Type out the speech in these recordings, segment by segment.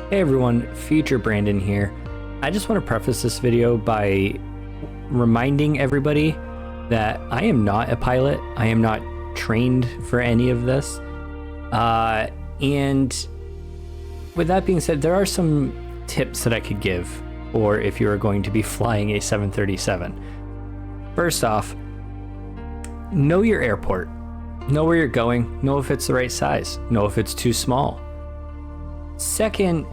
Hey everyone, Future Brandon here. I just want to preface this video by reminding everybody that I am not a pilot. I am not trained for any of this. And with that being said, there are some tips that I could give for if you are going to be flying a 737. First off, know your airport. Know where you're going. Know if it's the right size. Know if it's too small. Second,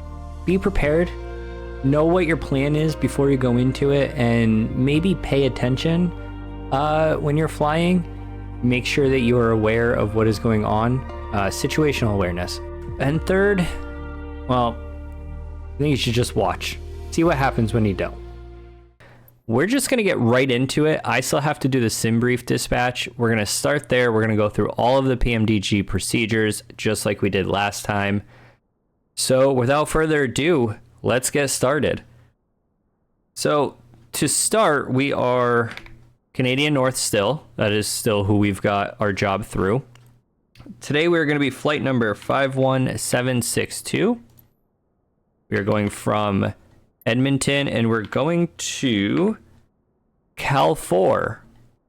be prepared. Know what your plan is before you go into it, and maybe pay attention when you're flying. Make sure that you are aware of what is going on. Situational awareness. And third, well, I think you should just watch. See what happens when you don't. We're just going to get right into it. I still have to do the sim brief dispatch. We're going to start there. We're going to go through all of the PMDG procedures, just like we did last time. So without further ado, let's get started. So to start, we are Canadian North still. That is still who we've got our job through. Today we're going to be flight number 51762. We are going from Edmonton and we're going to CAL4,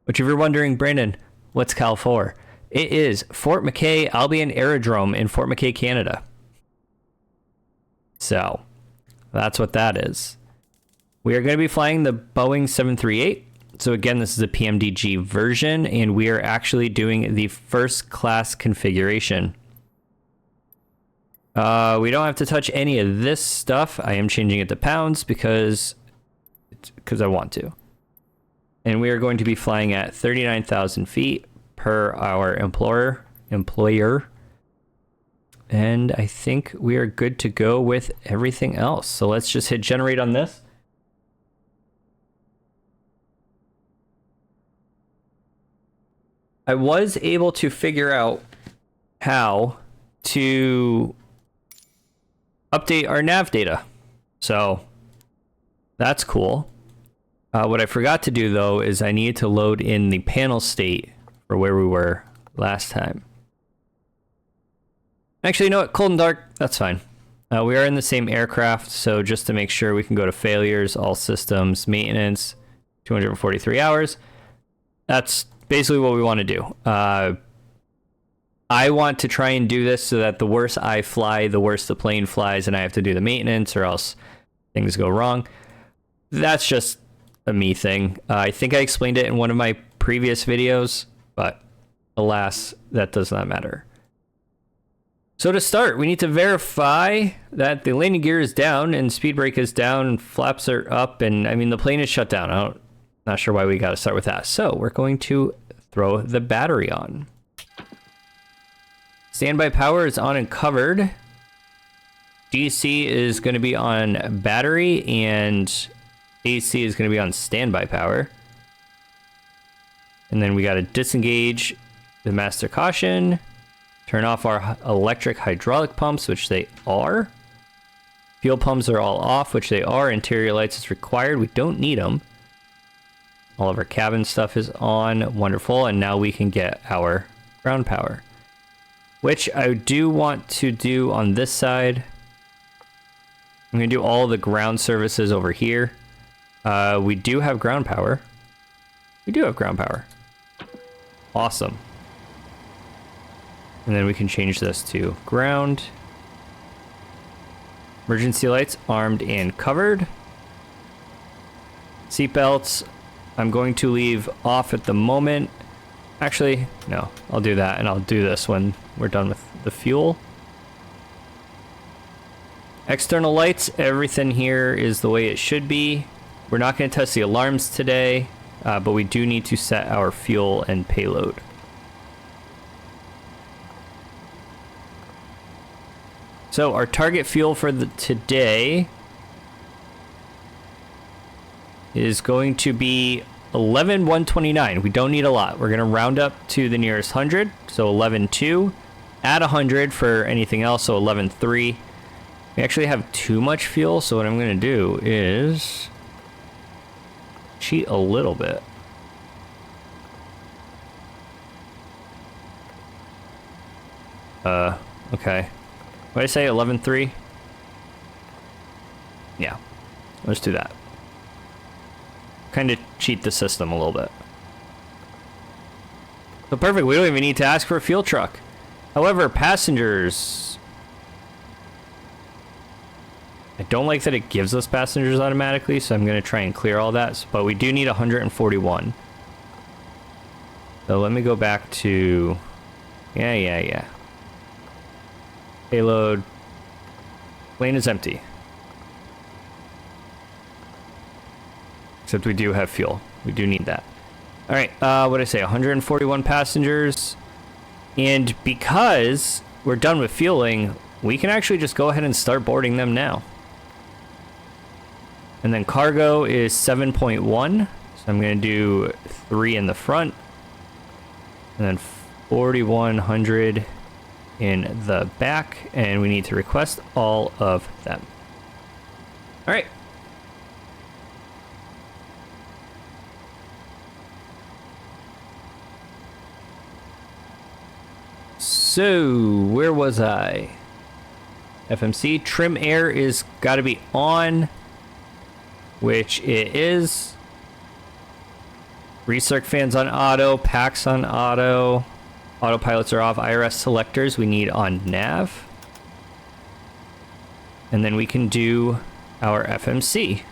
which if you're wondering, Brandon, what's CAL4? It is Fort McKay Albion Aerodrome in Fort McKay, Canada. So that's what that is. We are going to be flying the Boeing 738. So again, this is a PMDG version, and we are actually doing the first class configuration. We don't have to touch any of this stuff. I am changing it to pounds because I want to. And we are going to be flying at 39,000 feet per our employer. And I think we are good to go with everything else. So let's just hit generate on this. I was able to figure out how to update our nav data. So that's cool. What I forgot to do though is I needed to load in the panel state for where we were last time. Actually, you know what? Cold and dark, that's fine. We are in the same aircraft, so just to make sure we can go to failures, all systems, maintenance, 243 hours. That's basically what we want to do. I want to try and do this so that the worse I fly, the worse the plane flies, and I have to do the maintenance or else things go wrong. That's just a me thing. I think I explained it in one of my previous videos, but alas, that does not matter. So to start, we need to verify that the landing gear is down and speed brake is down, flaps are up, and I mean the plane is shut down. Not sure why we got to start with that. So we're going to throw the battery on. Standby power is on and covered. DC is going to be on battery and AC is going to be on standby power. And then we got to disengage the master caution. Turn off our electric hydraulic pumps, which they are. Fuel pumps are all off, which they are. Interior lights is required. We don't need them. All of our cabin stuff is on. Wonderful. And now we can get our ground power, which I do want to do on this side. I'm going to do all the ground services over here. We do have ground power. We do have ground power. Awesome. And then we can change this to ground. Emergency lights armed and covered. Seatbelts, I'm going to leave off at the moment. Actually, no, I'll do that and I'll do this when we're done with the fuel. External lights, everything here is the way it should be. We're not going to test the alarms today, but we do need to set our fuel and payload. So our target fuel for today is going to be 11,129. We don't need a lot. We're going to round up to the nearest 100, so 11,2. Add 100 for anything else, so 11,3. We actually have too much fuel, so what I'm going to do is cheat a little bit. Okay. What did I say, 11.3? Yeah, let's do that. Kind of cheat the system a little bit. So perfect, we don't even need to ask for a fuel truck. However, passengers... I don't like that it gives us passengers automatically, so I'm going to try and clear all that. But we do need 141. So let me go back to... Yeah. Payload. Plane is empty. Except we do have fuel. We do need that. Alright, what did I say? 141 passengers. And because we're done with fueling, we can actually just go ahead and start boarding them now. And then cargo is 7.1. So I'm going to do 3 in the front. And then 4,100 in the back. And we need to request all of them. All right. So, where was I? FMC. Trim air is got to be on. Which it is. Recirc fans on auto, packs on auto, autopilots are off, IRS selectors we need on nav. And then we can do our FMC.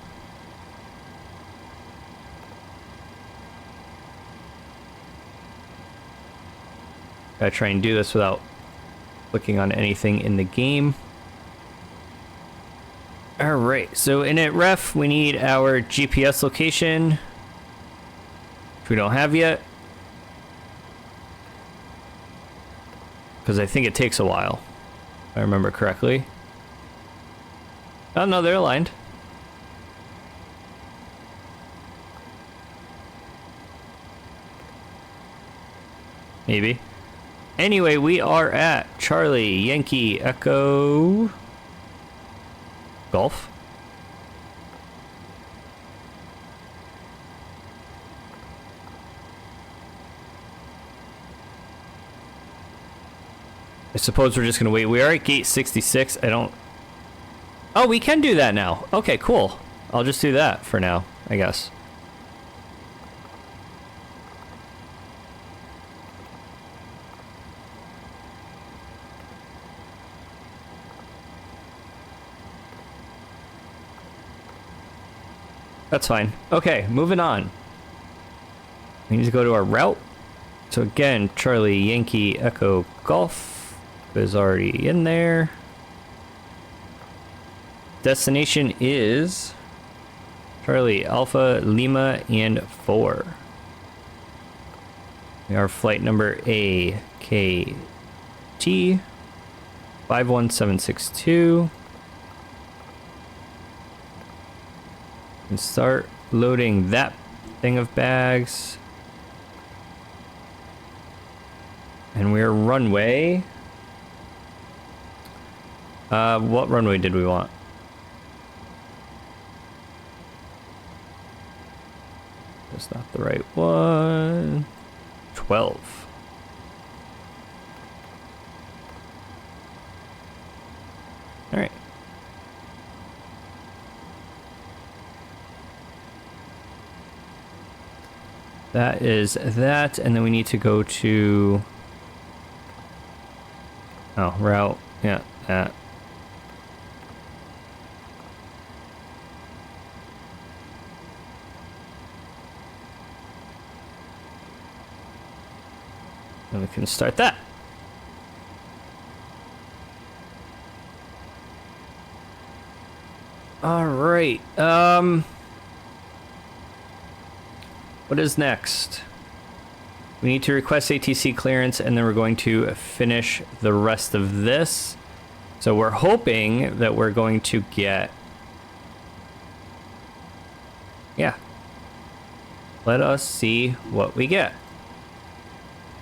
Gotta try and do this without clicking on anything in the game. Alright, so in it ref, we need our GPS location, which we don't have yet. Because I think it takes a while, if I remember correctly. Oh no, they're aligned. Maybe. Anyway, we are at Charlie, Yankee, Echo... Golf. I suppose we're just gonna wait. We are at gate 66. I don't... Oh, we can do that now. Okay, cool. I'll just do that for now, I guess. That's fine. Okay, moving on. We need to go to our route. So again, Charlie, Yankee, Echo, Golf is already in there. Destination is Charlie, Alpha, Lima, and 4. Our flight number AKT 51762. And start loading that thing of bags. And we're runway. What runway did we want? That's not the right one. 12. All right. That is that, and then we need to go to... Oh, route. Yeah, that. And we can start that. All right. What is next? We need to request ATC clearance, and then we're going to finish the rest of this. So we're hoping that we're going to get... Yeah. Let us see what we get.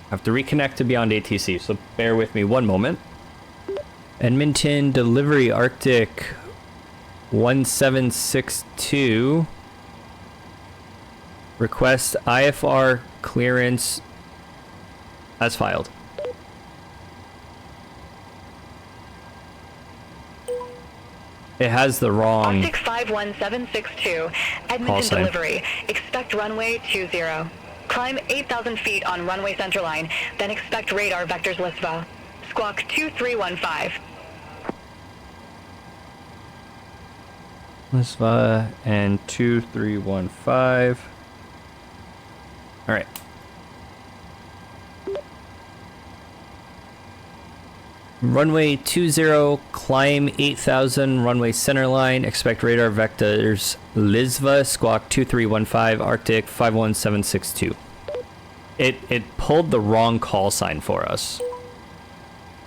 I have to reconnect to BeyondATC, so bear with me one moment. Edmonton Delivery Arctic 1762. Request IFR clearance as filed. It has the wrong Arctic 51762, call Edmonton sign. delivery. Expect runway 20. Climb 8,000 feet on runway centerline, then expect radar vectors Lisva. Squawk 2315. Lisva and 2315. All right. Runway 20, climb 8,000, runway centerline, expect radar vectors Lisva, squawk 2315, Arctic 51762. It pulled the wrong call sign for us,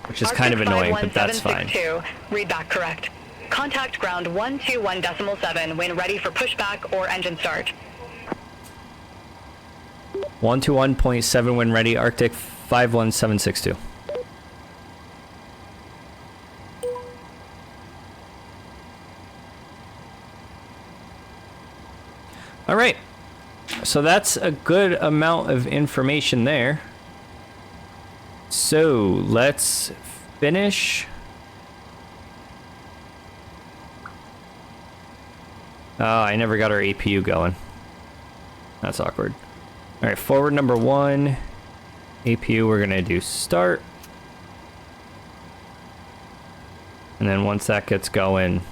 which is kind of annoying, but that's fine. 51762, read back correct. Contact ground 121.7 when ready for pushback or engine start. 121.7 when ready, Arctic 51762. All right, so that's a good amount of information there. So let's finish. Oh, I never got our APU going. That's awkward. All right, forward number 1. APU, we're gonna do start. And then once that gets going,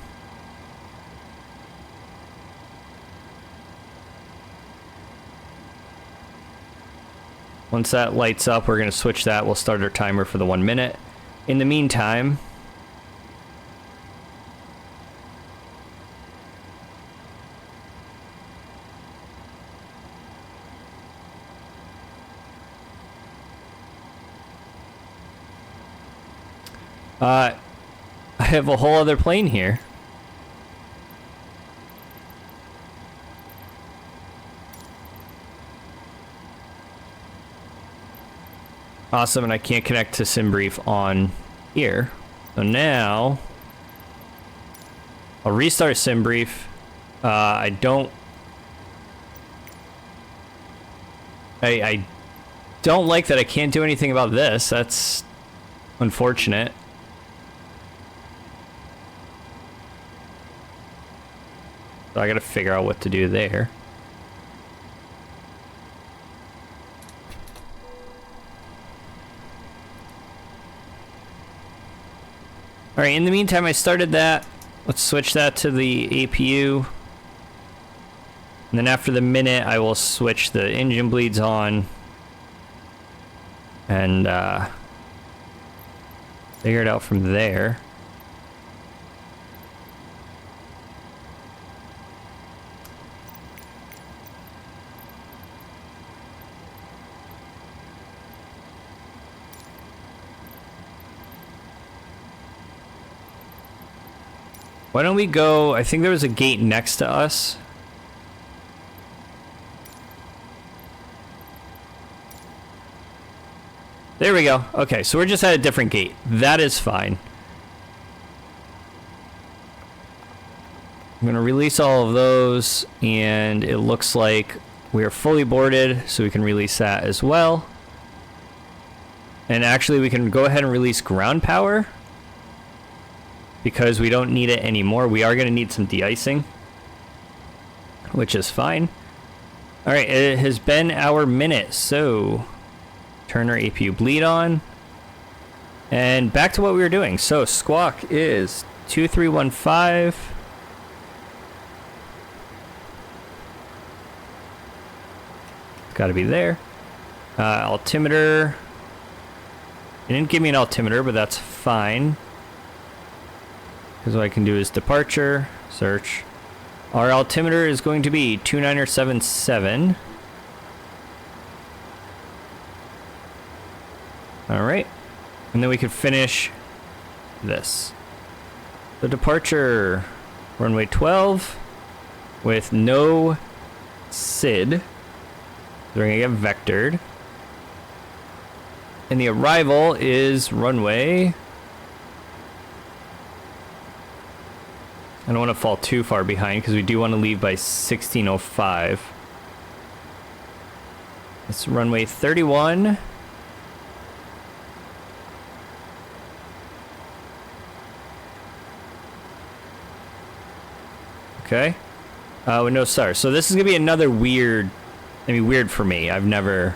once that lights up, we're gonna switch that. We'll start our timer for the 1 minute. In the meantime, I have a whole other plane here. Awesome, and I can't connect to SimBrief on here. So now I'll restart SimBrief. I don't like that I can't do anything about this. That's unfortunate. So I gotta figure out what to do there. Alright, in the meantime, I started that. Let's switch that to the APU. And then after the minute, I will switch the engine bleeds on. And figure it out from there. Why don't we go, I think there was a gate next to us. There we go. Okay, so we're just at a different gate. That is fine. I'm gonna release all of those, and it looks like we are fully boarded, so we can release that as well. And actually, we can go ahead and release ground power, because we don't need it anymore. We are going to need some de-icing, which is fine. All right, it has been our minute, so turn our APU bleed on. And back to what we were doing. So squawk is 2315. It's got to be there. Altimeter. It didn't give me an altimeter, but that's fine. Because what I can do is departure, search. Our altimeter is going to be 2977. Alright. And then we could finish this. The departure, runway 12 with no SID. We're going to get vectored. And the arrival is runway... I don't want to fall too far behind because we do want to leave by 16:05. It's runway 31. Okay. With no stars. So this is gonna be another weird, weird for me. I've never...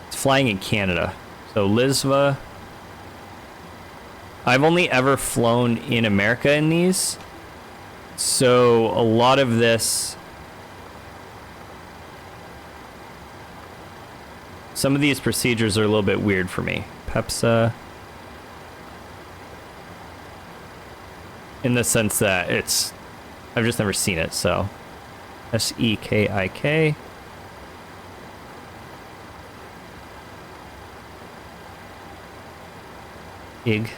It's flying in Canada. So Lisva. I've only ever flown in America in these. So a lot of this... Some of these procedures are a little bit weird for me. PEPSA. In the sense that I've just never seen it, so. SEKIK.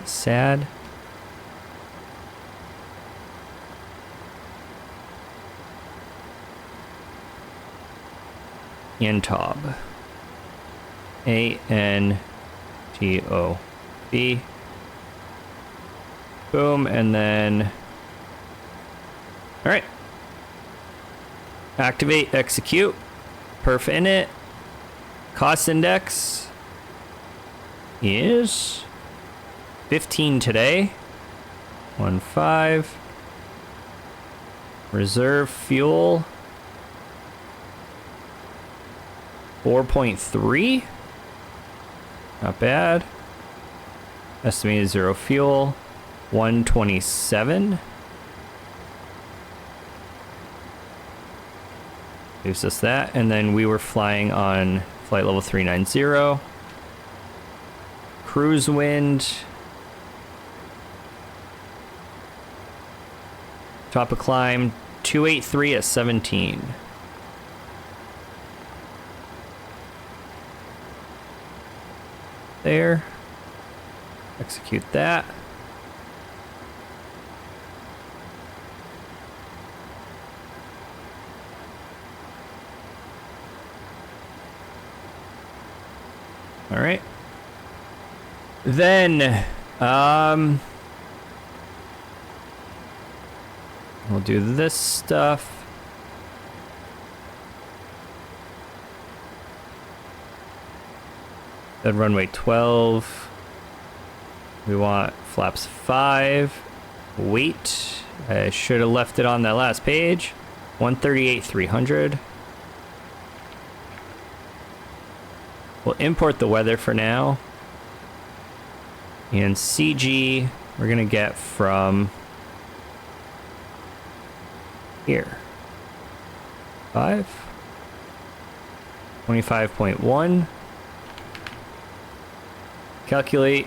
SAD. ANTOB. ANTOB. Boom, and then... All right. Activate, execute. Perf init. Cost index is 15 today. 15. Reserve fuel 4.3. Not bad. Estimated zero fuel 127. Gives us that, and then we were flying on flight level 390. Cruise wind. Top of climb 283 at 17. There. Execute that. All right. Then, we'll do this stuff. Then runway 12. We want flaps 5. Weight. I should have left it on that last page. 138,300. We'll import the weather for now. And CG, we're going to get from here. 25.1. Calculate.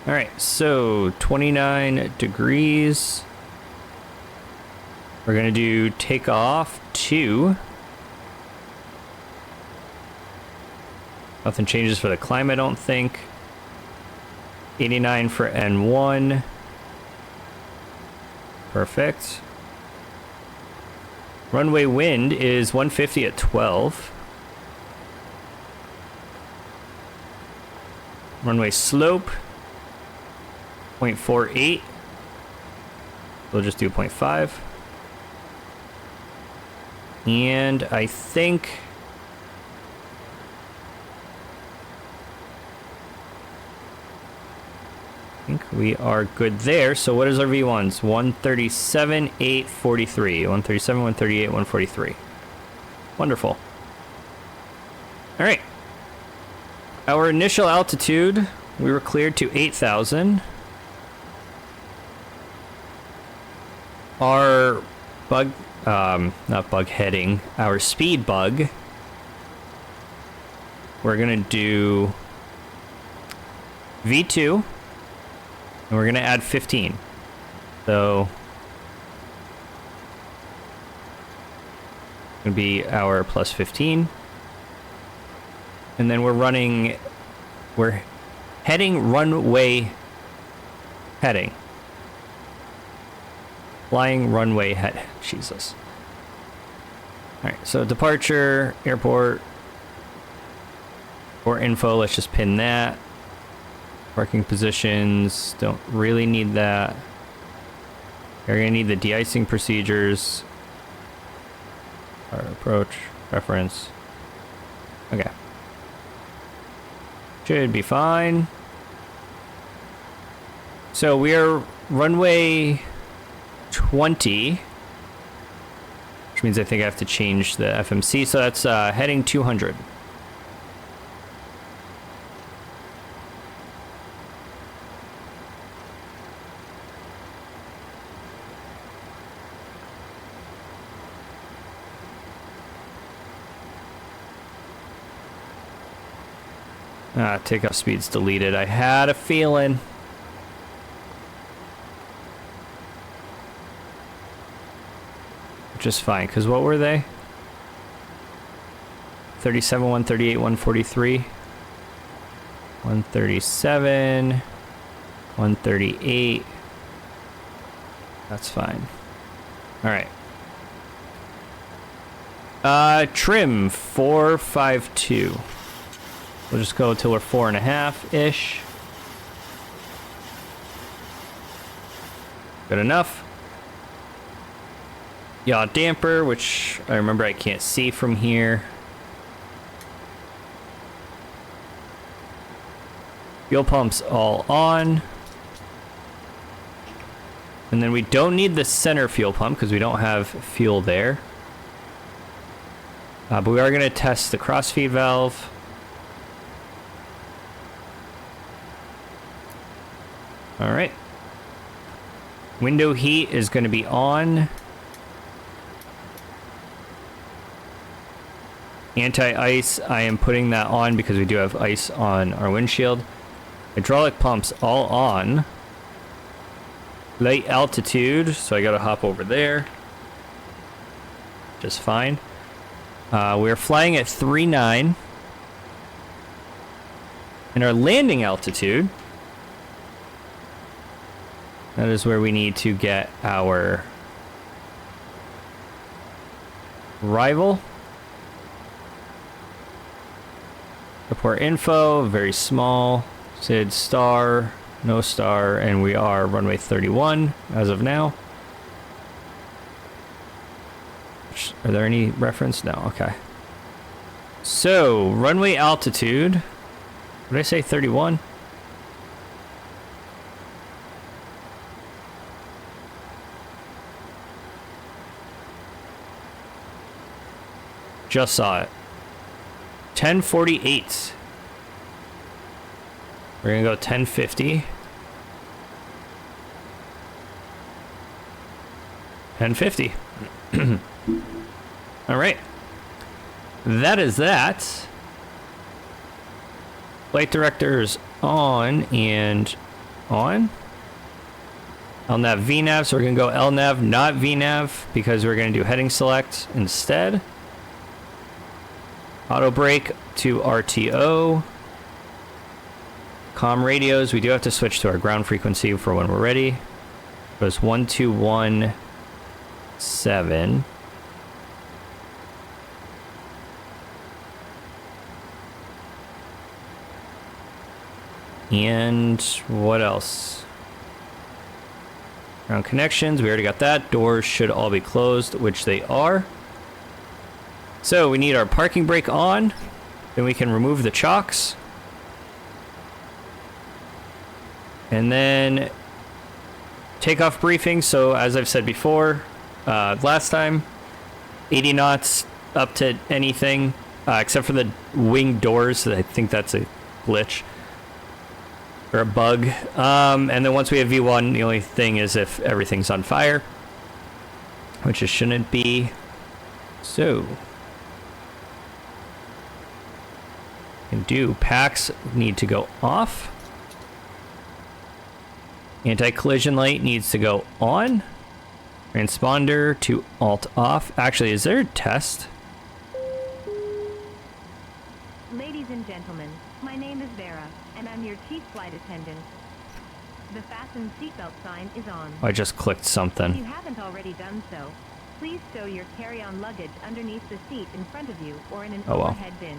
All right, so 29 degrees. We're gonna do takeoff 2. Nothing changes for the climb, I don't think. 89 for N1. Perfect. Runway wind is 150 at 12. Runway slope 0.48. We'll just do 0.5. And I think we are good there. So what is our V1s? 137, 843. 137, 138, 143. Wonderful. All right. Our initial altitude, we were cleared to 8,000. Our bug, not bug heading, our speed bug, we're gonna do V2, and we're gonna add 15. So gonna be our plus 15. And then we're heading runway heading. Flying runway head. Jesus. Alright, so departure, airport, or info, let's just pin that. Parking positions, don't really need that. You're gonna need the de-icing procedures. Our approach, reference. Okay. Should be fine. So we are runway 20, which means I think I have to change the FMC. So that's heading 200. Takeoff speed's deleted. I had a feeling. Which is fine, because what were they? 37, 138, 143. 137. 138. That's fine. Alright. Trim 452. We'll just go till we're 4.5-ish. Good enough. Yaw damper, which I remember I can't see from here. Fuel pumps all on. And then we don't need the center fuel pump because we don't have fuel there. But we are going to test the crossfeed valve. All right. Window heat is going to be on. Anti-ice, I am putting that on because we do have ice on our windshield. Hydraulic pumps all on. Light altitude, so I got to hop over there. Just fine. We're flying at 3.9. And our landing altitude, that is where we need to get our arrival. Airport info, very small. SID star, no star, and we are runway 31 as of now. Are there any reference? No, okay. So, runway altitude. What did I say, 31? Just saw it. 1048. We're gonna go 1050. 1050. All right. That is that. Flight directors on and on. LNAV VNAV, so we're gonna go LNAV, not VNAV, because we're gonna do heading select instead. Auto brake to RTO. Comm radios, we do have to switch to our ground frequency for when we're ready. It was 1217. And what else? Ground connections, we already got that. Doors should all be closed, which they are. So we need our parking brake on. Then we can remove the chocks. And then takeoff briefing. So as I've said before, last time, 80 knots up to anything, except for the wing doors. I think that's a glitch or a bug. And then once we have V1, the only thing is if everything's on fire, which it shouldn't be. So can do packs need to go off. Anti-collision light needs to go on. Transponder to alt off. Actually, is there a test? Ladies and gentlemen, my name is Vera, and I'm your chief flight attendant. The fasten seatbelt sign is on. I just clicked something. If you haven't already done so, please stow your carry-on luggage underneath the seat in front of you or in an overhead bin.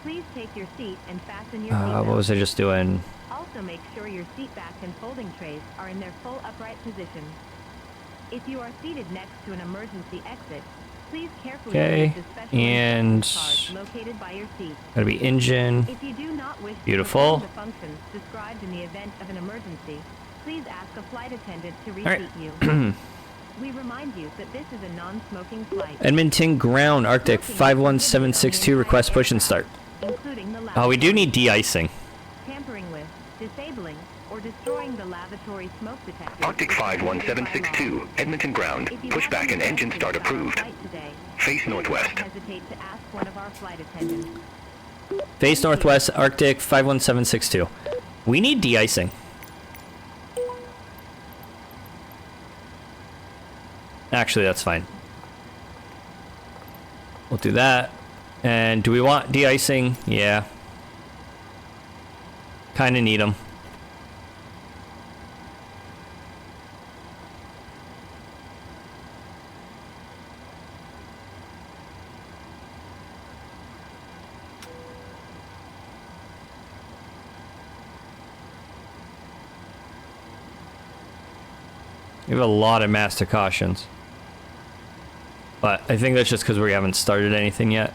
Please take your seat and fasten your seatbelt. What was I just doing? Also make sure your seat back and folding trays are in their full upright position. If you are seated next to an emergency exit, Please carefully Okay, use the special and instruction card located by your seat. gotta be engine. If you do not wish Beautiful. to perform the functions described in the event of an emergency, please ask a flight attendant to reseat right. you. We remind you that this is a non-smoking flight. Edmonton Ground, Arctic 51762, request push and start. Including the Oh, we do need de-icing. tampering with, disabling, or destroying the lavatory smoke detector. Arctic 51762, Edmonton Ground. Pushback and engine start approved. Face northwest. Hesitate to ask one of our flight attendants. Face northwest, Arctic 51762. We need de-icing. Actually, that's fine. We'll do that. And do we want de-icing? Yeah. Kind of need them. We have a lot of master cautions. But I think that's just because we haven't started anything yet.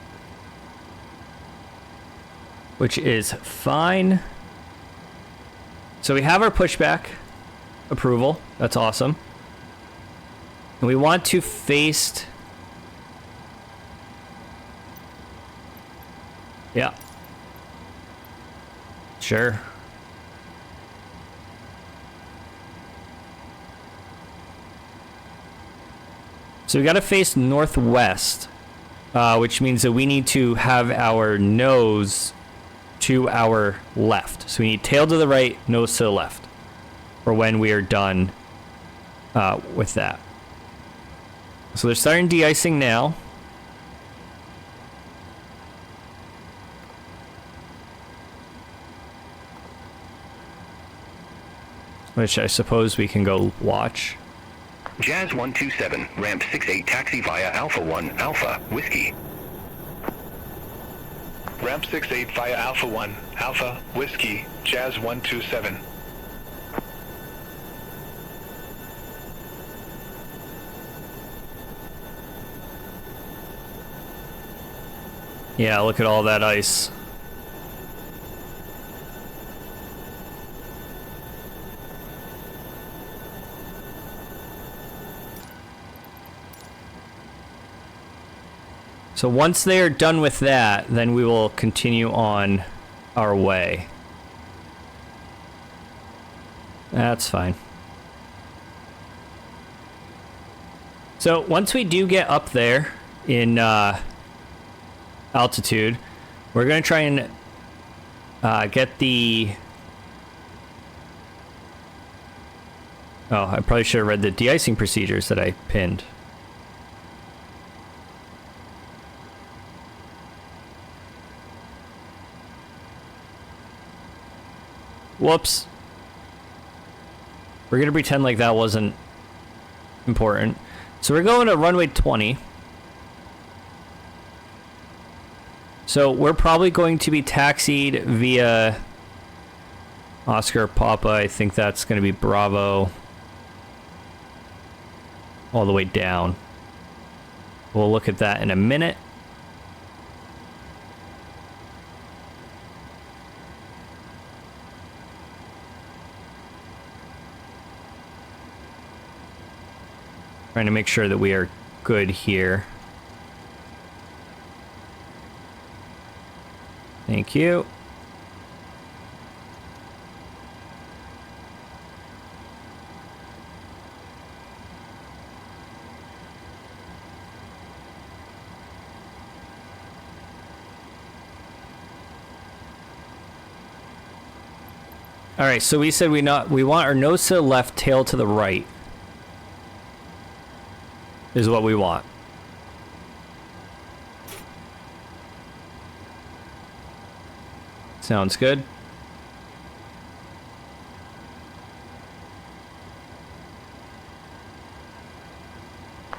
Which is fine. So we have our pushback approval. That's awesome. And we want to face... Yeah. Sure. So we got to face northwest, which means that we need to have our nose to our left. So we need tail to the right, nose to the left, for when we are done with that. So they're starting de-icing now. Which I suppose we can go watch. Jazz 127, ramp 68, taxi via Alpha 1, Alpha, Whiskey. Ramp 68 via Alpha 1, Alpha, Whiskey, Jazz 127. Yeah, look at all that ice. So once they are done with that, then we will continue on our way. That's fine. So once we do get up there in altitude, we're going to try and get the... Oh, I probably should have read the de-icing procedures that I pinned. Whoops. We're gonna pretend like that wasn't important. So we're going to runway 20. So we're probably going to be taxied via Oscar Papa. I think that's gonna be Bravo. All the way down. We'll look at that in a minute. Trying to make sure that we are good here. Thank you. All right, so we said we want our nose to the left, tail to the right. Is what we want. Sounds good.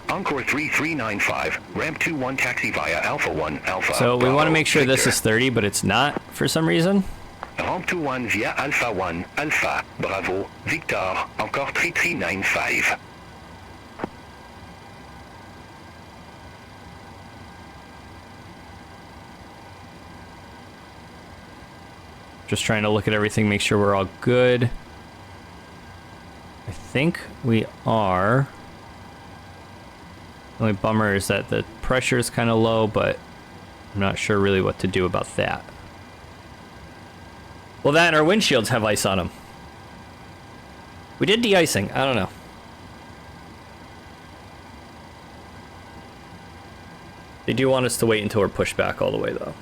Encore 3395, ramp 21, taxi via Alpha 1, Alpha. So we want to make sure this Victor. is 30, but it's not for some reason. Ramp 21 via Alpha 1, Alpha, Bravo, Victor, encore 3395. Just trying to look at everything, make sure we're all good. I think we are. The only bummer is that the pressure is kind of low, but I'm not sure really what to do about that. Well, that and our windshields have ice on them. We did de-icing. I don't know. They do want us to wait until we're pushed back all the way, though.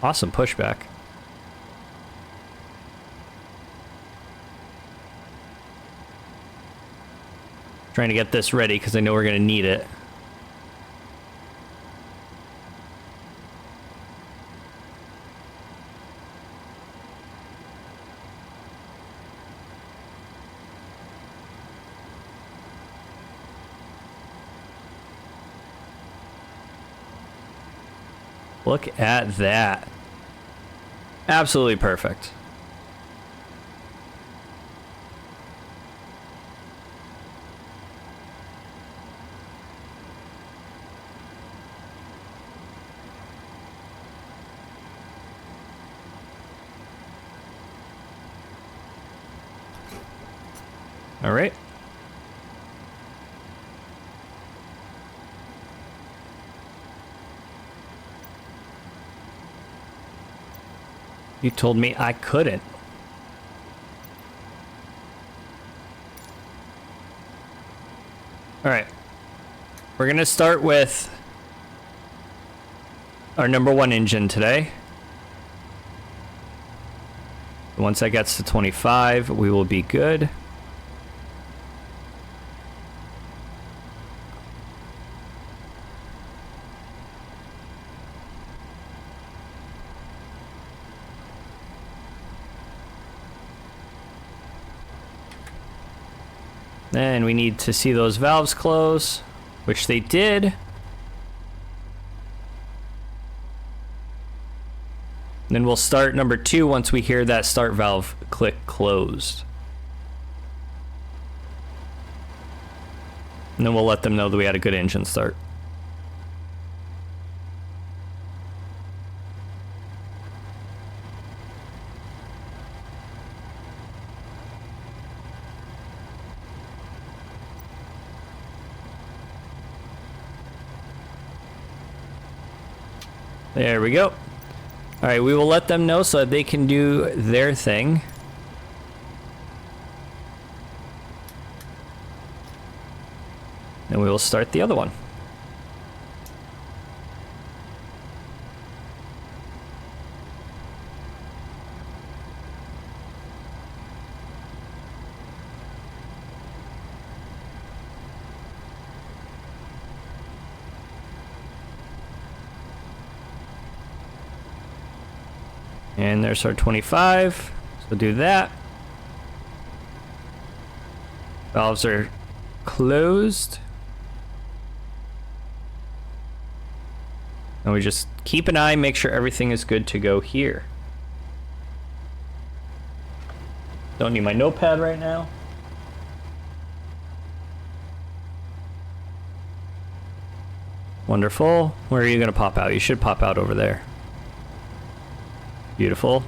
Awesome pushback. Trying to get this ready because I know we're going to need it. Look at that. Absolutely perfect. All right. You told me I couldn't. All right. We're going to start with our #1 engine today. Once that gets to 25, we will be good. Then we need to see those valves close, which they did. Then we'll start #2 once we hear that start valve click closed. And then we'll let them know that we had a good engine start. There we go. All right, we will let them know so that they can do their thing. And we will start the other one. And there's our 25, so do that. Valves are closed. And we just keep an eye, make sure everything is good to go here. Don't need my notepad right now. Wonderful. Where are you gonna pop out? You should pop out over there. Beautiful.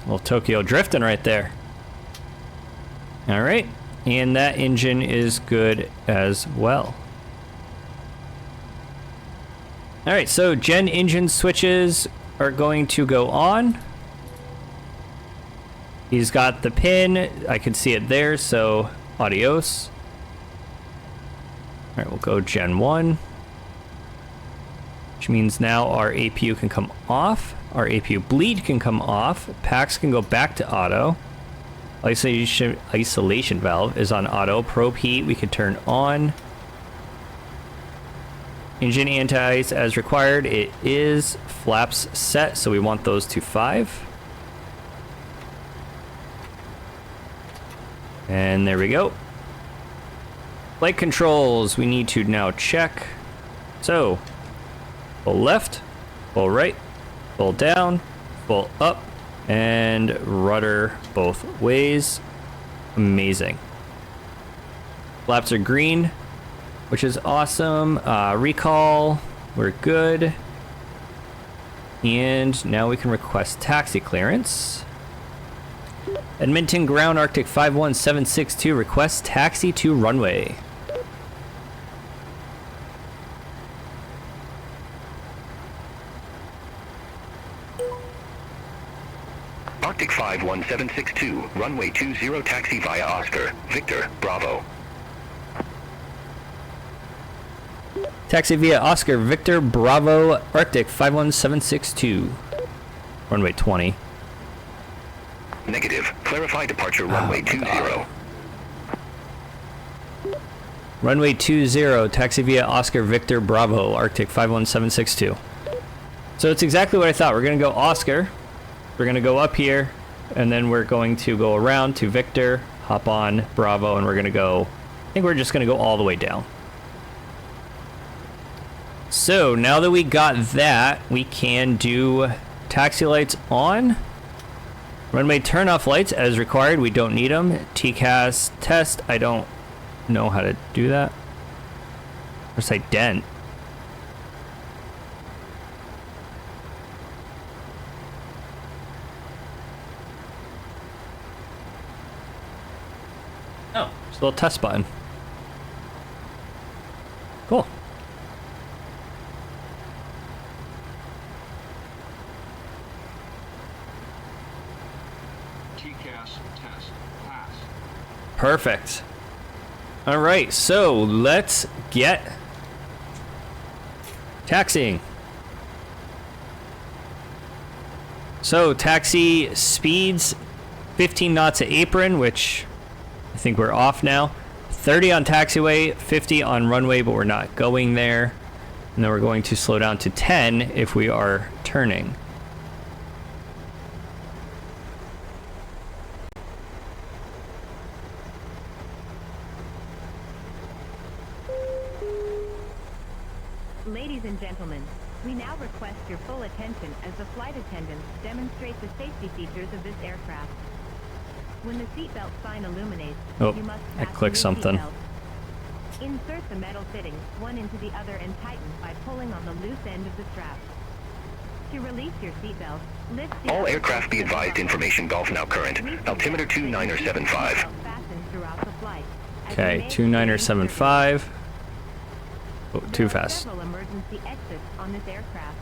Little Tokyo drifting right there. All right, and that engine is good as well. All right, so gen engine switches are going to go on. He's got the pin. I can see it there, so adios. All right, we'll go Gen 1, which means now our APU can come off. Our APU bleed can come off. Packs can go back to auto. Isolation valve is on auto. Probe heat we can turn on. Engine anti-ice as required. It is flaps set, so we want those to 5. And there we go. Flight controls, we need to now check. So, full left, full right, full down, full up, and rudder both ways. Amazing. Flaps are green, which is awesome. Recall, we're good. And now we can request taxi clearance. Edmonton Ground Arctic 51762, request taxi to runway. Arctic 51762, runway 20 taxi via Oscar, Victor, Bravo. Taxi via Oscar, Victor, Bravo, Arctic 51762. Runway 20. Negative. Clarify departure runway 20. Runway 20, taxi via Oscar, Victor, Bravo, Arctic 51762. So it's exactly what I thought. We're going to go Oscar. We're going to go up here, and then we're going to go around to Victor, hop on Bravo, and we're going to go... I think we're just going to go all the way down. So now that we got that, we can do taxi lights on. Runway turn off lights as required. We don't need them. TCAS test. I don't know how to do that. Or say dent. Oh, it's a little test button. Cool. Perfect. All right, so let's get taxiing. So taxi speeds 15 knots at apron, which I think we're off now. 30 on taxiway, 50 on runway, but we're not going there. And then we're going to slow down to 10 if we are turning. Ladies and gentlemen, we now request your full attention as the flight attendants demonstrate the safety features of this aircraft. When the seatbelt sign illuminates, Oh, you must I fasten clicked your something. seatbelt. Insert the metal fittings one into the other and tighten by pulling on the loose end of the strap. To release your seatbelt, lift the All upper aircraft be portion of the advised throttle. information Golf now current. Altimeter 2975. Fasten throughout the flight, as Okay, you may 2975. Oh, too There are fast. several emergency exits on this aircraft.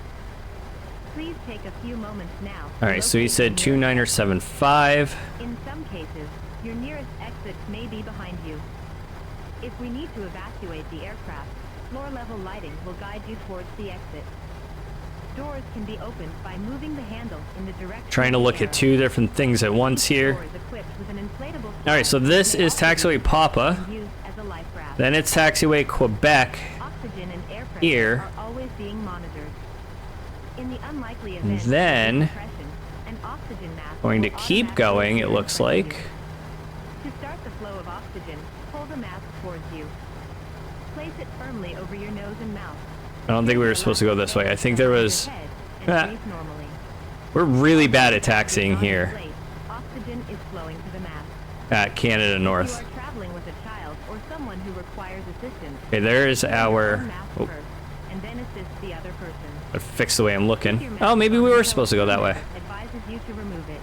Please take a few moments now. All right, so he said 2975. In some cases, your nearest exit may be behind you. If we need to evacuate the aircraft, floor-level lighting will guide you towards the exit. Doors can be opened by moving the handle in the direction. Trying to of the look at arrow. two different things at once here. Door is equipped with an inflatable All right, so flag this that may is also taxiway be Papa. used as a life raft. Then it's taxiway Quebec. Oxygen and air pressure Here. are always being monitored. In the unlikely And event of then depression, an oxygen mask going to will keep automatically going, it appear in looks front of like. you. To start the flow of oxygen, pull the mask towards you. Place it firmly over your nose and mouth. I don't think we were supposed to go this way. I think there was... And Ah. breathe normally. We're really bad at taxiing here Oxygen is flowing to the mask. at Canada If North. you are traveling with a child or someone who requires assistance, Okay, there's use your our... own mask Oh, first, and then assist the other person. I fixed the way I'm Keep your looking. mask Oh, maybe we on were until supposed to go that way. advises you to remove it.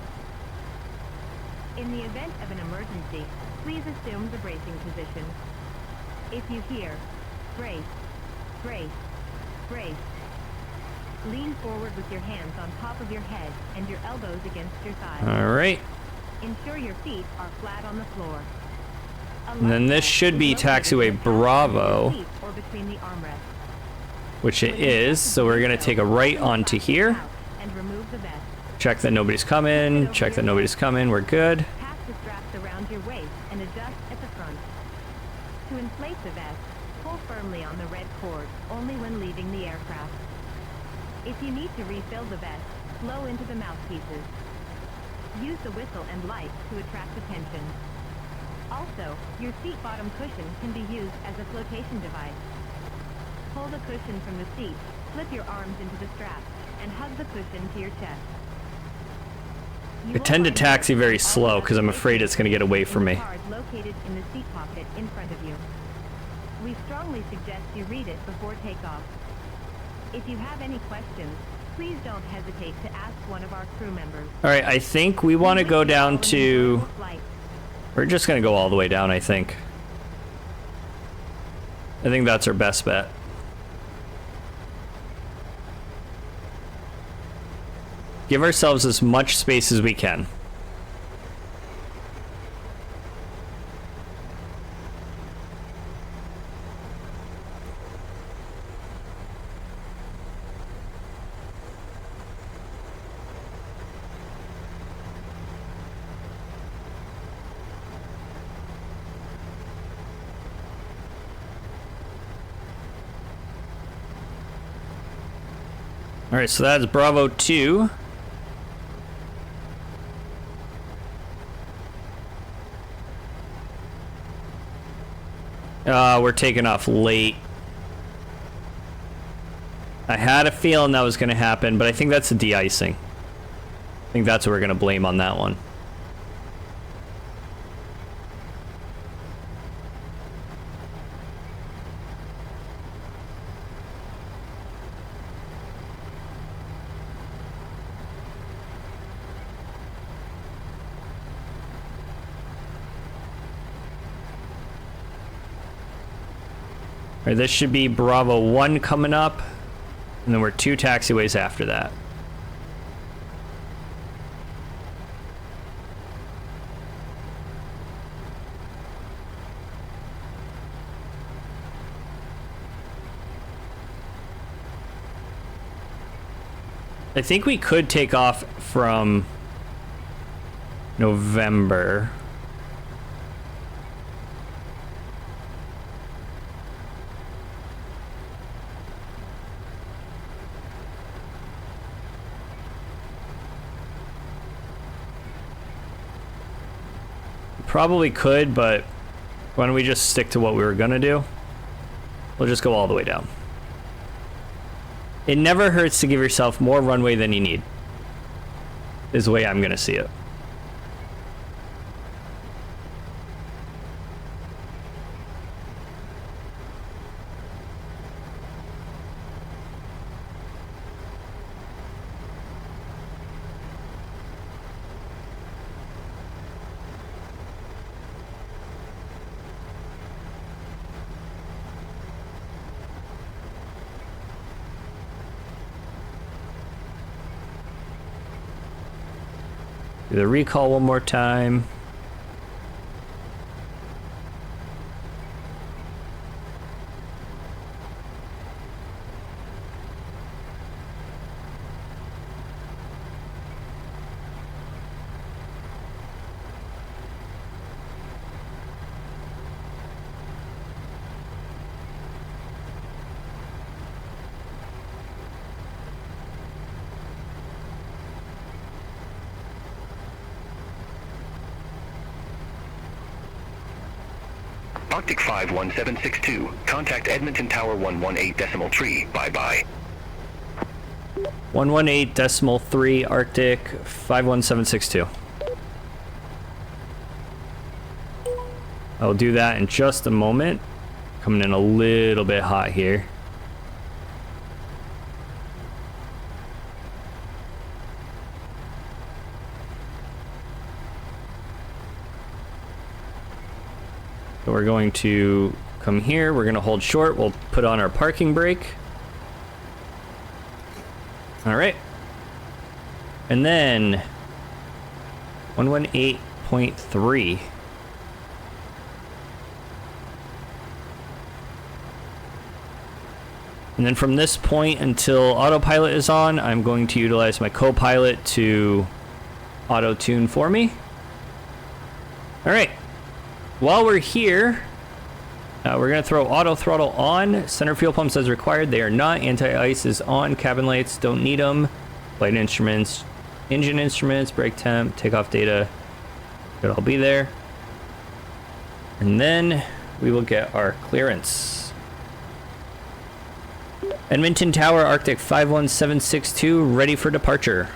In the event of an emergency, please assume the bracing position. If you hear, brace, brace, brace, lean forward with your hands on top of your head and your elbows against your thighs. All right. Ensure your feet are flat on the floor. A And then life this vest should is be located taxiway in the Bravo. seat or between the armrests. Which it is, so we're gonna take a right onto here. And remove the vest. Check that nobody's coming. Check that nobody's coming. We're good. Pass the straps around your waist and adjust at the front. To inflate the vest, pull firmly on the red cord only when leaving the aircraft. If you need to refill the vest, blow into the mouthpieces. Use the whistle and light to attract attention. Also, your seat bottom cushion can be used as a flotation device. Pull the cushion from the seat, slip your arms into the strap, and hug the cushion to your chest. I tend to taxi very slow because I'm afraid it's going to get away from me. Card located in the seat pocket in front of you. We strongly suggest you read it before takeoff. If you have any questions, please don't hesitate to ask one of our crew members. Alright, I think we want to go down to... We're just going to go all the way down, I think. I think that's our best bet. Give ourselves as much space as we can. All right, so that's Bravo 2. We're taking off late. I had a feeling that was going to happen, but I think that's a de-icing. I think that's what we're going to blame on that one. Alright, this should be Bravo 1 coming up, and then we're 2 taxiways after that. I think we could take off from November. Probably could, but why don't we just stick to what we were gonna do? We'll just go all the way down. It never hurts to give yourself more runway than you need, is the way I'm gonna see it. Do the recall one more time. Arctic 51762. Contact Edmonton Tower 118.3. Bye-bye. 118.3 Arctic 51762. I'll do that in just a moment. Coming in a little bit hot here. So we're going to come here, we're going to hold short, we'll put on our parking brake. Alright. And then 118.3. And then from this point until autopilot is on, I'm going to utilize my co-pilot to auto-tune for me. Alright. While we're here, We're going to throw auto throttle on. Center fuel pumps as required. They are not. Anti-ice is on. Cabin lights, don't need them. Flight instruments, engine instruments, brake temp, takeoff data. Should all be there. And then we will get our clearance. Edmonton Tower, Arctic 51762, ready for departure.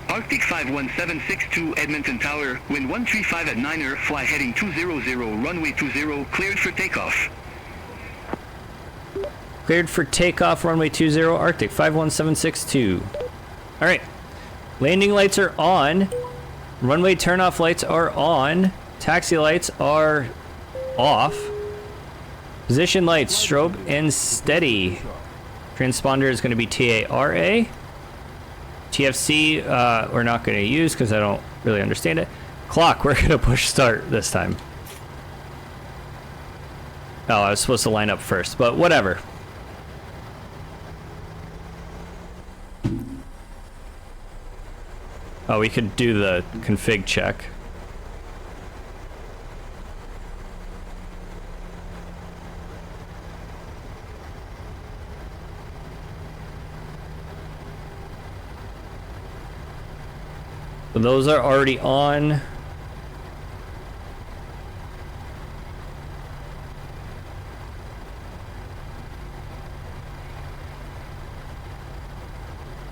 Arctic 51762, Edmonton Tower, wind 135 at 9er, fly heading 200, runway 20, cleared for takeoff. Cleared for takeoff, runway 20, Arctic 51762. All right, landing lights are on. Runway turnoff lights are on. Taxi lights are off. Position lights, strobe and steady. Transponder is going to be TARA. TFC, we're not going to use because I don't really understand it. Clock, we're going to push start this time. Oh, I was supposed to line up first, but whatever. Oh, we could do the config check. So those are already on.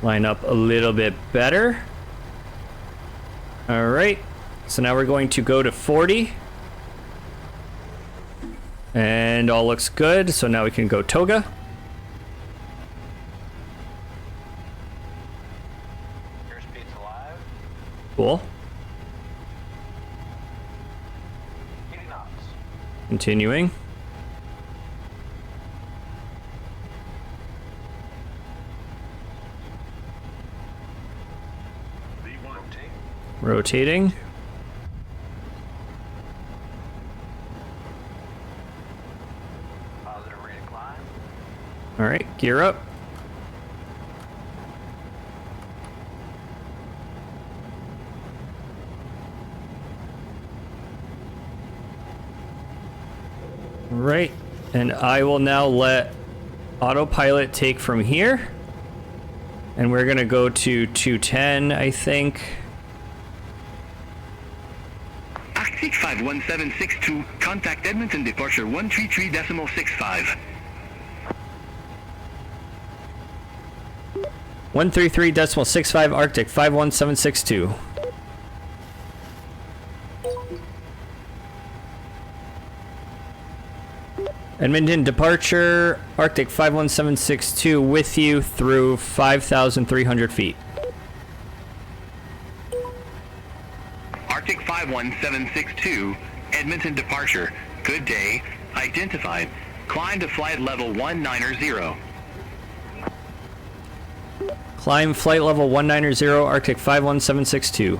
Line up a little bit better. All right, so now we're going to go to 40. And all looks good, so now we can go toga. Airspeed's alive. Cool. 80 knots. Continuing. Rotating. Positive rate of climb. All right, gear up. Right, and I will now let autopilot take from here. And we're gonna go to 210, I think. Arctic 51762, contact Edmonton departure 133.65. 133.65 Arctic 51762. Edmonton departure, Arctic 51762 with you through 5,300 feet. Arctic 51762, Edmonton departure. Good day. Identified. Climb to flight level 190. Climb flight level 190, Arctic 51762.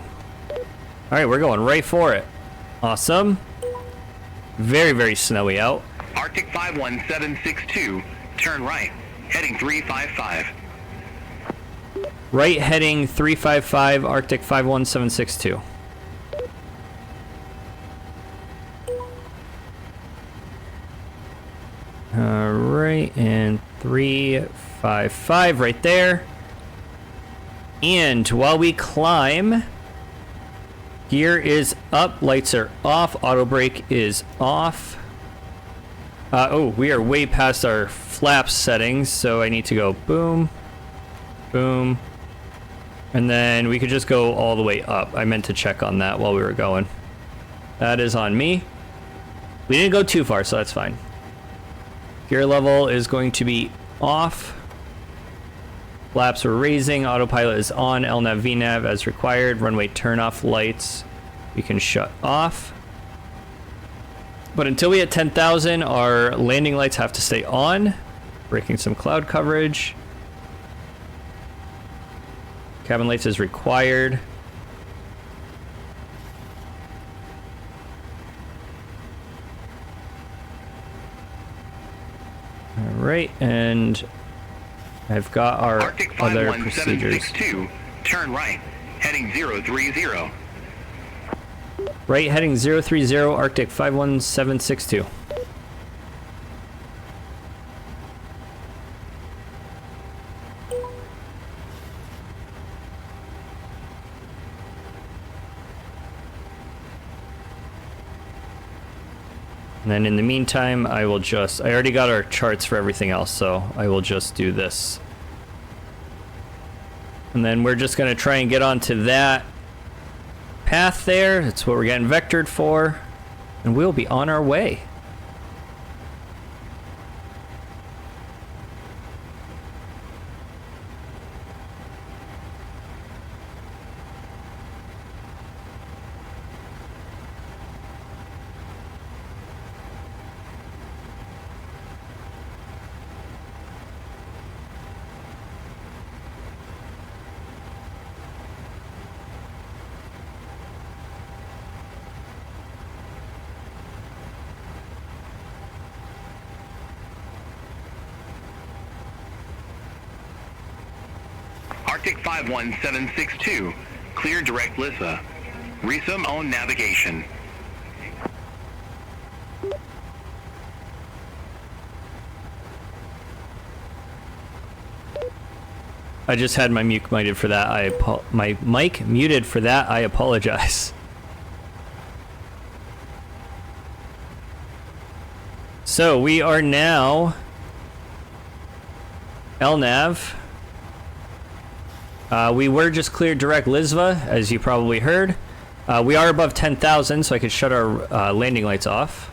Alright, we're going right for it. Awesome. Very, very snowy out. Arctic 51762, turn right, heading 355. Right heading 355, Arctic 51762. Alright, and 355 right there. And while we climb, gear is up, lights are off, auto brake is off. Oh, we are way past our flaps settings, so I need to go boom, boom, and then we could just go all the way up. I meant to check on that while we were going. That is on me. We didn't go too far, so that's fine. Gear level is going to be off. Flaps are raising, autopilot is on, LNAV, VNAV as required, runway turnoff lights we can shut off. But until we hit 10,000, our landing lights have to stay on. Breaking some cloud coverage. Cabin lights is required. All right, and I've got our Arctic other procedures. 51762, turn right, heading 030. Right heading 030 Arctic 51762. And then in the meantime, I already got our charts for everything else, so I will just do this. And then we're just going to try and get onto that path there. That's what we're getting vectored for. And we'll be on our way. Arctic 51762, clear direct Lissa. Resume on navigation. I just had my mic muted for that. My mic muted for that. I apologize. So we are now LNAV. We were just cleared direct Lisva, as you probably heard. We are above 10,000, so I could shut our landing lights off.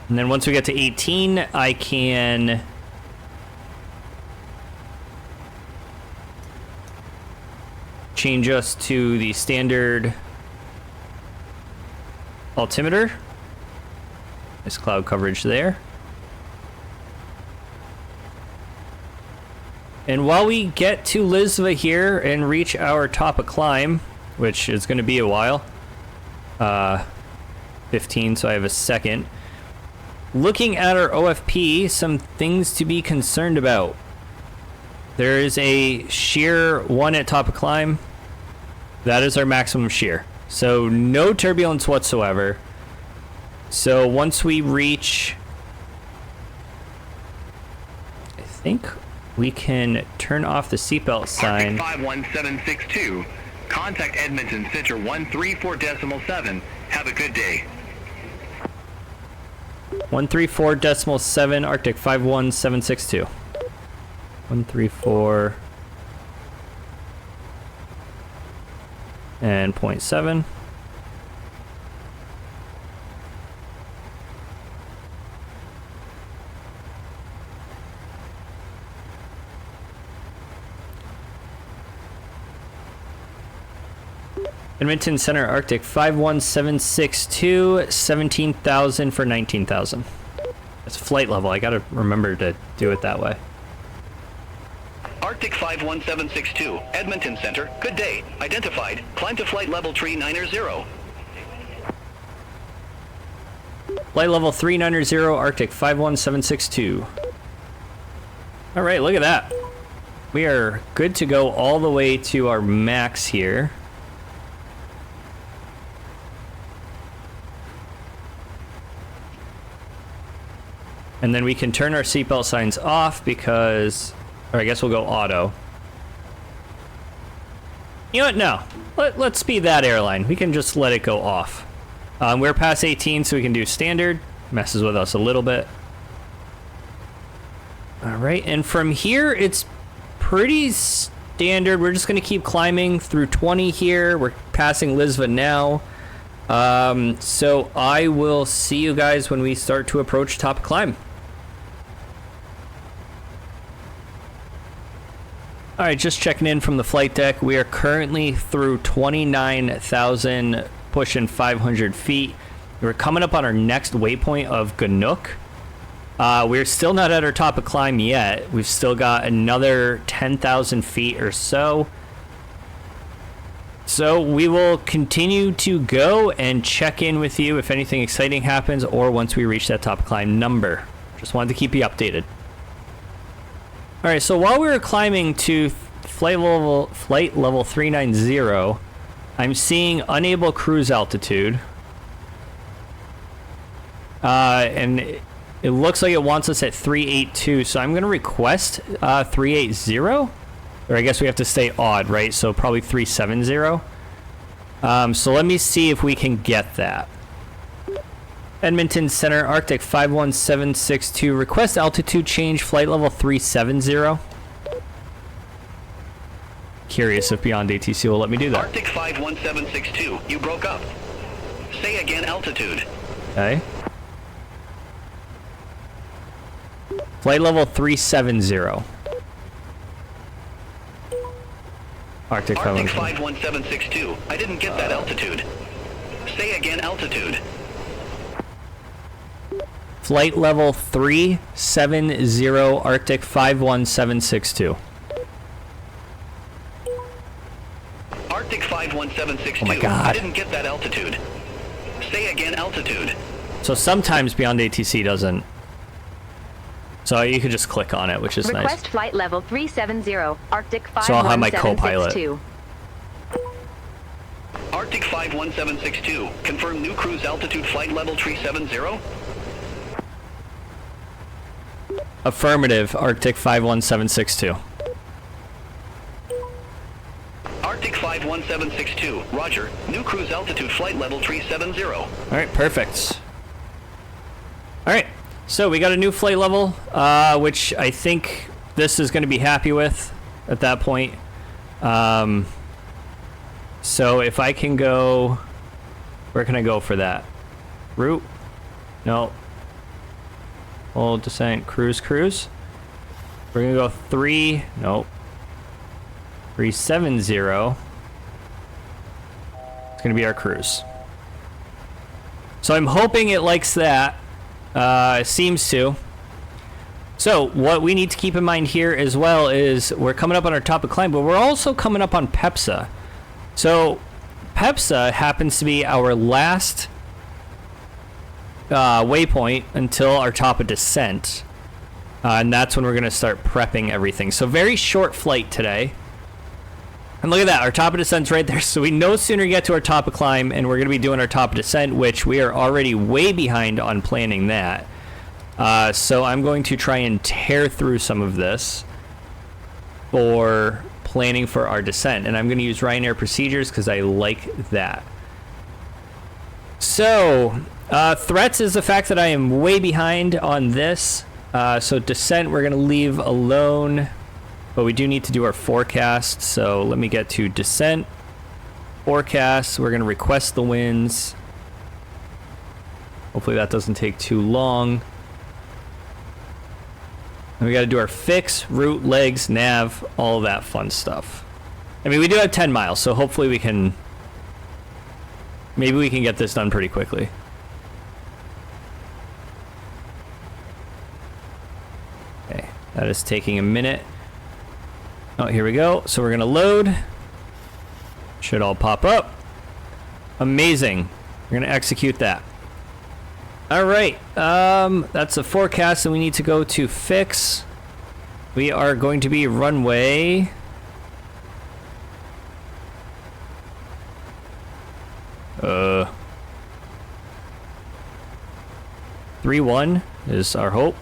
And then once we get to 18, I can change us to the standard altimeter. Nice cloud coverage there. And while we get to Lisva here and reach our top of climb, which is going to be a while, 15, so I have a second. Looking at our OFP, some things to be concerned about. There is a shear 1 at top of climb. That is our maximum shear. So no turbulence whatsoever. So once we reach, I think we can turn off the seatbelt sign. Arctic 51762, contact Edmonton Center 134.7. Have a good day. 134.7 Arctic 51762. 134 and 0.7. Edmonton Center Arctic 51762, 17,000 for 19,000. That's flight level. I gotta remember to do it that way. Arctic 51762, Edmonton Center, good day. Identified. Climb to flight level 390. Flight level 390, Arctic 51762. Alright, look at that. We are good to go all the way to our max here. And then we can turn our seatbelt signs off because, or I guess we'll go auto. You know what? No. Let's be that airline. We can just let it go off. We're past 18, so we can do standard. Messes with us a little bit. Alright, and from here, it's pretty standard. We're just going to keep climbing through 20 here. We're passing Lisva now. So I will see you guys when we start to approach top climb. Alright, just checking in from the flight deck. We are currently through 29,000, pushing 500 feet. We're coming up on our next waypoint of Ganuk. We're still not at our top of climb yet. We've still got another 10,000 feet or so. So we will continue to go and check in with you if anything exciting happens or once we reach that top climb number. Just wanted to keep you updated. Alright, so while we were climbing to flight level 390. I'm seeing unable cruise altitude. And it looks like it wants us at 382, so I'm going to request 380. Or I guess we have to stay odd, right? So probably 370. So let me see if we can get that. Edmonton Center, Arctic 51762. Request altitude change, flight level 370. Curious if BeyondATC will let me do that. Arctic 51762, you broke up. Say again altitude. Okay. Flight level 370. Arctic 51762. I didn't get that altitude. Say again altitude. Flight level 370, Arctic 51762. Arctic 51762. Oh my God. I didn't get that altitude. Say again altitude. So sometimes BeyondATC doesn't. So you could just click on it, which is nice. Request flight level 370, Arctic 51762. So I'll have my co-pilot. Arctic 51762. Confirm new cruise altitude flight level 370. Affirmative, Arctic 51762. Arctic 51762. Roger. New cruise altitude flight level 370. All right, perfect. All right, so we got a new flight level, which I think this is going to be happy with at that point. So if I can go, where can I go for that? Route? No. Hold descent, cruise. We're going to go 370. It's going to be our cruise. So I'm hoping it likes that. It seems to. So what we need to keep in mind here as well is we're coming up on our top of climb, but we're also coming up on PEPSA. So PEPSA happens to be our last waypoint until our top of descent. And that's when we're going to start prepping everything. So very short flight today. And look at that, our top of descent's right there. So we no sooner get to our top of climb and we're going to be doing our top of descent, which we are already way behind on planning that. So I'm going to try and tear through some of this for planning for our descent. And I'm going to use Ryanair procedures because I like that. So threats is the fact that I am way behind on this. So descent we're going to leave alone. But we do need to do our forecast, so let me get to descent, forecast. We're going to request the winds. Hopefully that doesn't take too long. And we got to do our fix, route, legs, nav, all of that fun stuff. I mean, we do have 10 miles, so hopefully we can... Maybe we can get this done pretty quickly. Okay, that is taking a minute. Oh, here we go. So we're going to load. Should all pop up. Amazing. We're going to execute that. All right. That's the forecast, and we need to go to fix. We are going to be runway. Uh. 3-1 is our hope.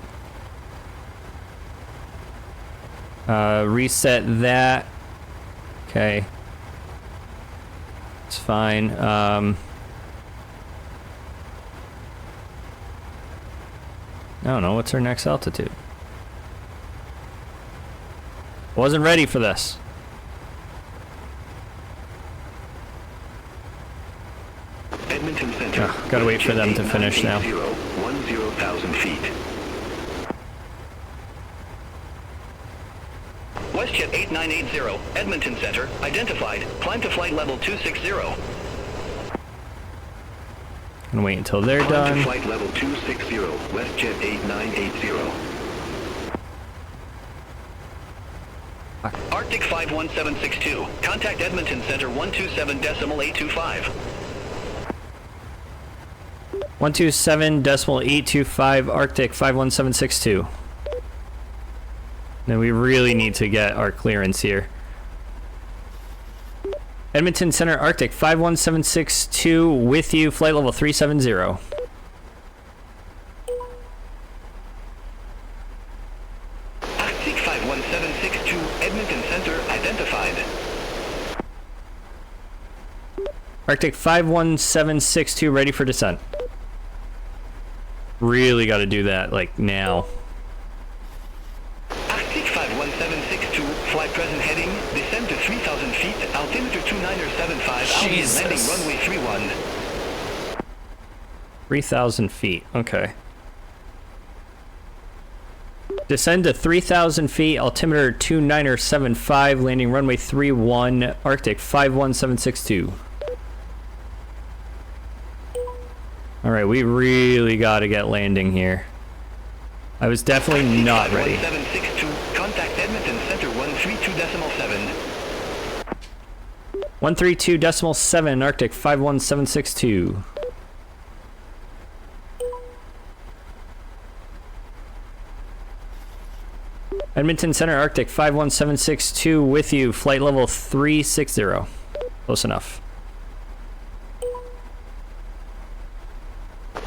Reset that. Okay. It's fine. I don't know. What's our next altitude? Wasn't ready for this. Edmonton Center. Gotta wait for them to finish now. 10,000 feet. WestJet 8980, Edmonton Center, identified. Climb to flight level 260. And wait until they're Climb done. to flight level 260, WestJet 8980. Arctic 51762, contact Edmonton Center 127.825. 127.825, Arctic 51762. Then we really need to get our clearance here. Edmonton Center Arctic 51762 with you, flight level 370. Arctic 51762, Edmonton Center identified. Arctic 51762 ready for descent. Really got to do that like now. Arctic 51762, flight present heading, descend to 3,000 feet, altimeter 2975, Jesus. landing runway 31. 3,000 feet, okay. Descend to 3,000 feet, altimeter 2975, landing runway 31, Arctic 51762. Alright, we really gotta get landing here. I was definitely not ready. 1762, contact Edmonton Center 132.7. 132.7, Arctic 51762. Edmonton Center Arctic 51762 with you, flight level 360. Close enough.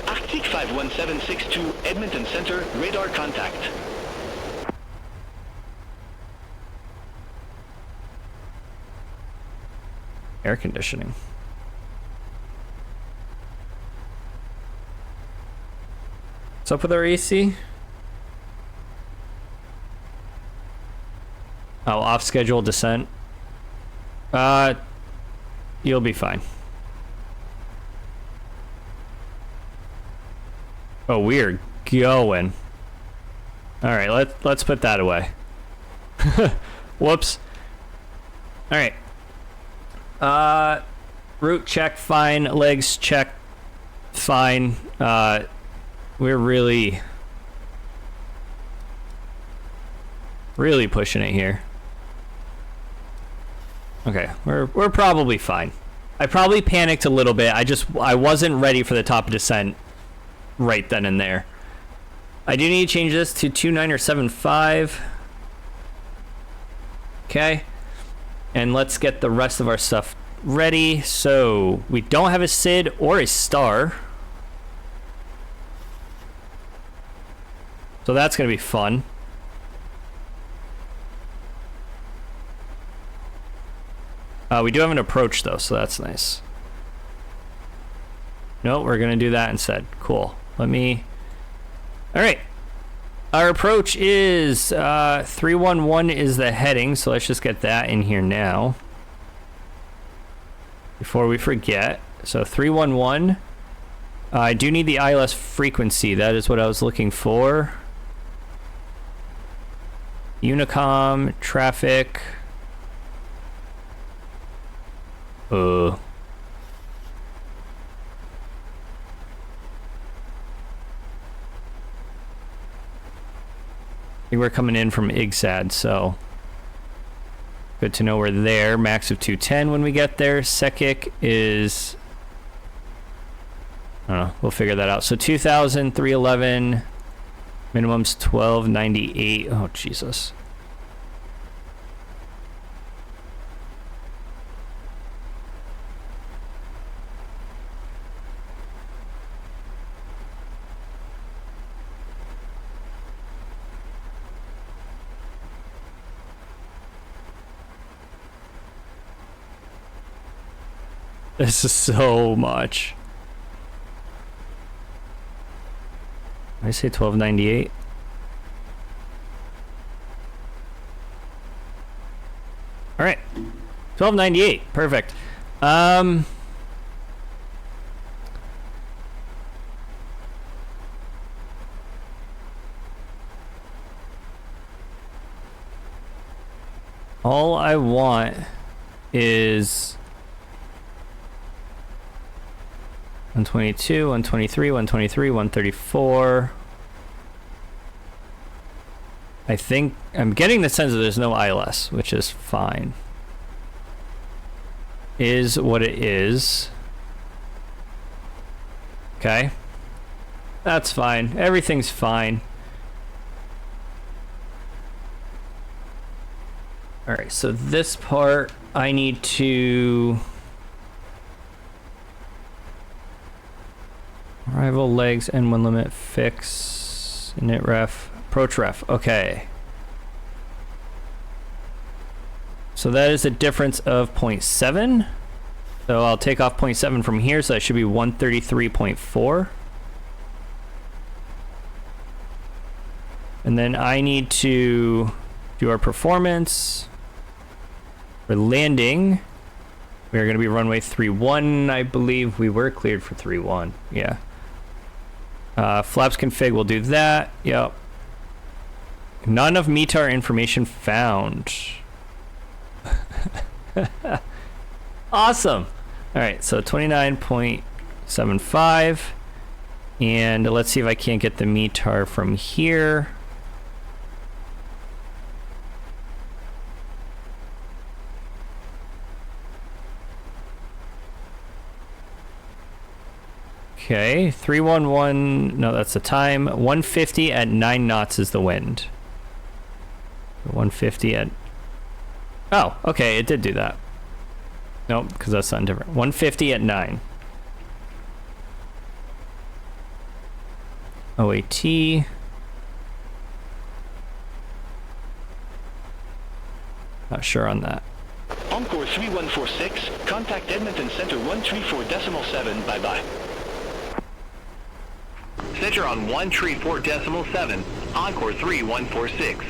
Arctic 51762, Edmonton Center, radar contact. Air conditioning. What's up with our AC? Oh, off schedule descent. You'll be fine. Oh, we're going. All right, let's put that away. Whoops. All right. Route check, fine. Legs check, fine. We're really pushing it here. Okay, we're probably fine. I probably panicked a little bit. I wasn't ready for the top descent right then and there. I do need to change this to 2975. Okay. And let's get the rest of our stuff ready. So we don't have a SID or a star. So that's going to be fun. We do have an approach though, so that's nice. No, we're going to do that instead. Cool. Let me... Alright. Our approach is 311 is the heading, so let's just get that in here now. Before we forget. So 311. I do need the ILS frequency. That is what I was looking for. Unicom, traffic. I think we're coming in from IGSAD, so good to know we're there. Max of 210 when we get there. SECIC is... I don't know. We'll figure that out. So 2,000, 311. Minimum's 1298. Oh, Jesus. This is so much. Did I say 1298? All right, 1298. Perfect. All I want is 122, 123, 123, 134. I think I'm getting the sense that there's no ILS, which is fine. Is what it is. Okay. That's fine. Everything's fine. All right, so this part I need to arrival legs N1 limit fix init ref approach ref. Okay. So that is a difference of 0.7. So I'll take off 0.7 from here, so that should be 133.4. And then I need to do our performance. For landing, we are going to be runway 31, I believe. We were cleared for 31, yeah. Flaps config, we'll do that, yep. Not enough METAR information found. Awesome. All right, so 29.75, and let's see if I can't get the METAR from here. Okay, 311, no, that's the time. 150 at 9 knots is the wind. 150 at, oh, okay, it did do that. Nope, because that's something different. 150 at 9. OAT. Not sure on that. Encore 3146, contact Edmonton Center 134.7, bye-bye. Center on 134.7, Encore 3146.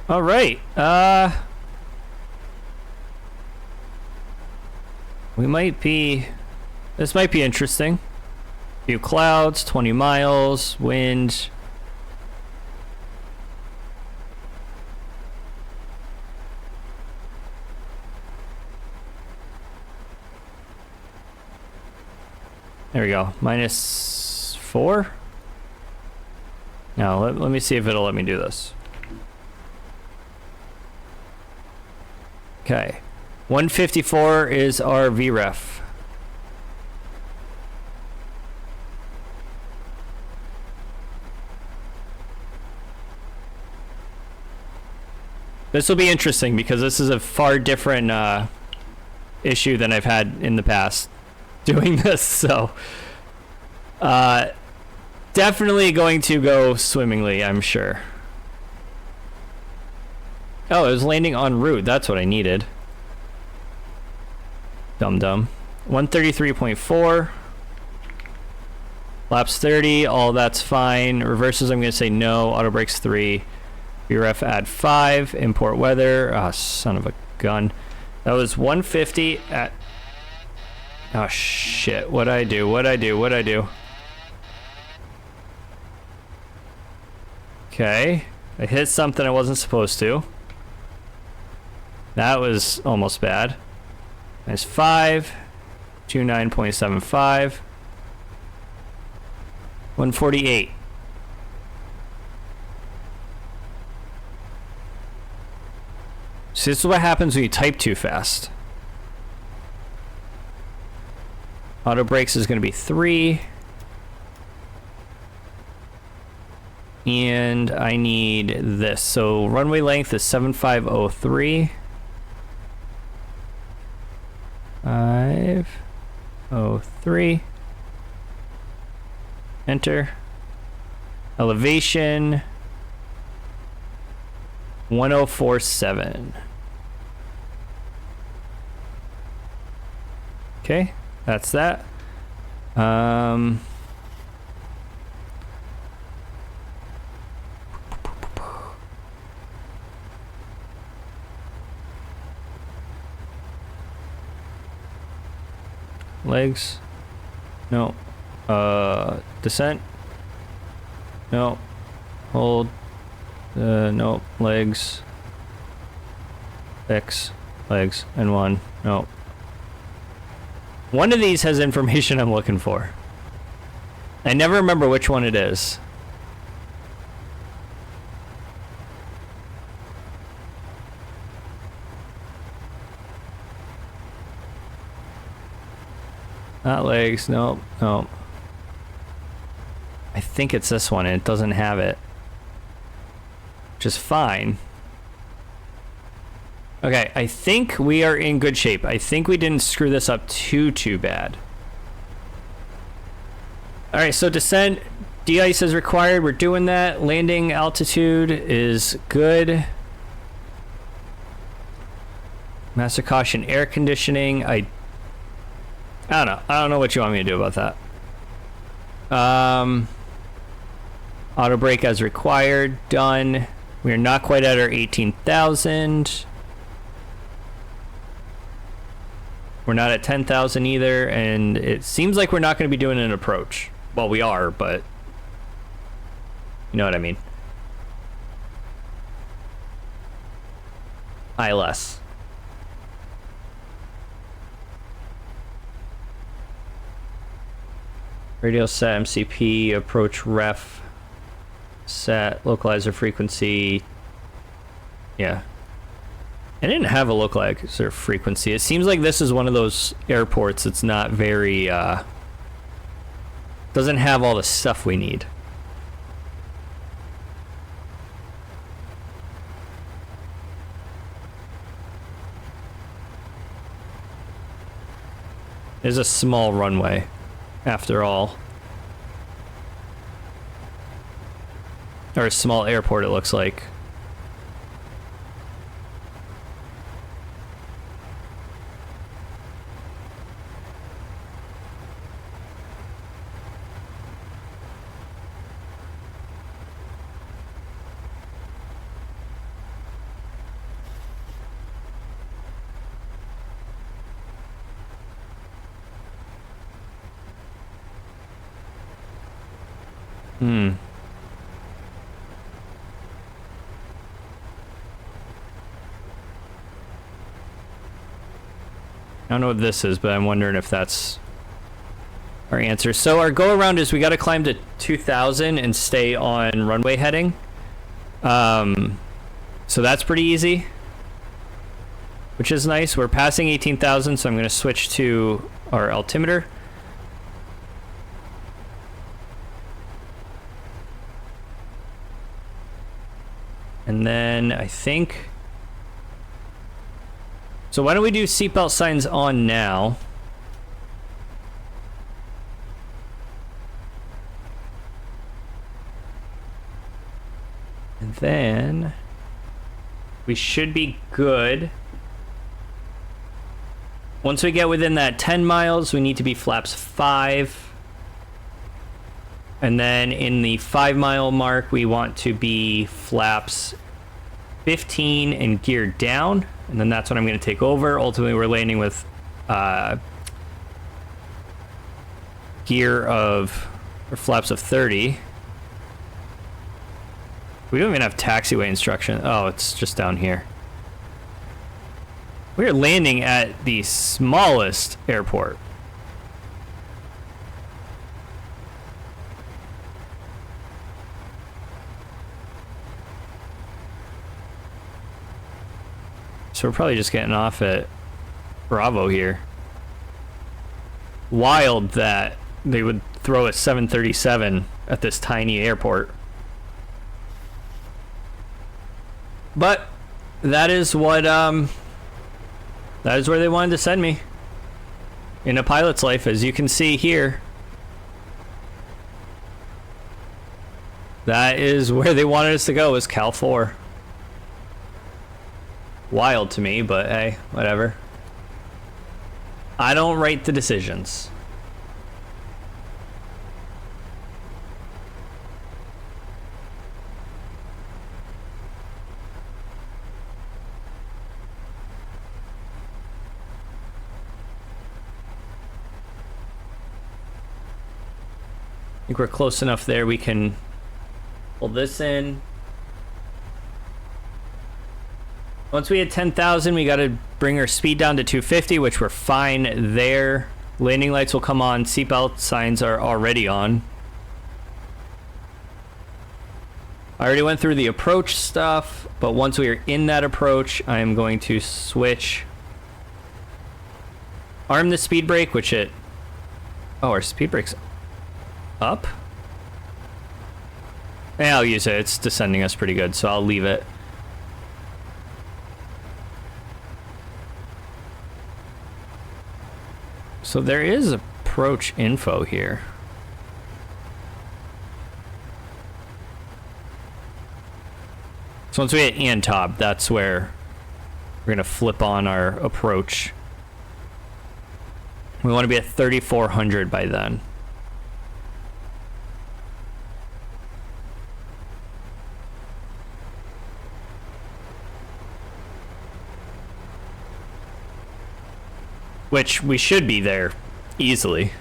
All right. We might be, this might be interesting. Few clouds, 20 miles, wind. There we go, -4. Now, let me see if it'll let me do this. Okay, 154 is our VREF. This will be interesting because this is a far different issue than I've had in the past doing this, so definitely going to go swimmingly, I'm sure. Oh, it was landing en route. That's what I needed. Dum-dum. 133.4. Laps 30. All that's fine. Reverses, I'm going to say no. Auto brakes 3. VREF add 5. Import weather. Ah, oh, son of a gun. That was 150 at... Oh, shit. What'd I do? What'd I do? What'd I do? Okay. I hit something I wasn't supposed to. That was almost bad. Nice 5. 29.75. 148. See, this is what happens when you type too fast. Auto brakes is going to be 3. And I need this. So runway length is 7503. 503. Enter. Elevation 1047. Okay, that's that. Legs. No. Descent. No. Hold. No. Legs. X. Legs. And 1. No. One of these has information I'm looking for. I never remember which one it is. Not legs, nope, nope. I think it's this one, and it doesn't have it. Which is fine. Okay, I think we are in good shape. I think we didn't screw this up too bad. Alright, so descent, de-ice is required. We're doing that. Landing altitude is good. Master caution, air conditioning. I don't know. I don't know what you want me to do about that. Auto brake as required. Done. We are not quite at our 18,000. We're not at 10,000 either, and it seems like we're not going to be doing an approach. Well, we are, but you know what I mean. ILS. Radio set, MCP, approach ref, set, localizer frequency. Yeah. I didn't have a localizer frequency. It seems like this is one of those airports that's not very, doesn't have all the stuff we need. There's a small runway, after all. Or a small airport, it looks like. I don't know what this is, but I'm wondering if that's our answer. So our go around is we got to climb to 2,000 and stay on runway heading. So that's pretty easy, which is nice. We're passing 18,000, so I'm going to switch to our altimeter. And then I think... So why don't we do seatbelt signs on now? And then we should be good. Once we get within that 10 miles, we need to be flaps 5. And then in the 5-mile mark, we want to be flaps 15 and geared down. And then that's what I'm going to take over. Ultimately, we're landing with gear of, or flaps of 30. We don't even have taxiway instruction. Oh, it's just down here. We're landing at the smallest airport. So we're probably just getting off at Bravo here. Wild that they would throw a 737 at this tiny airport. But that is what that is where they wanted to send me in a pilot's life, as you can see here. That is where they wanted us to go, was CAL4. Wild to me, but hey, whatever. I don't write the decisions. I think we're close enough there, we can pull this in. Once we hit 10,000, we got to bring our speed down to 250, which we're fine there. Landing lights will come on. Seatbelt signs are already on. I already went through the approach stuff, but once we are in that approach, I am going to switch. Arm the speed brake, which it... Oh, our speed brake's up? Yeah, I'll use it. It's descending us pretty good, so I'll leave it. So there is approach info here. So once we hit Antop, that's where we're gonna flip on our approach. We want to be at 3,400 by then. Which we should be there easily.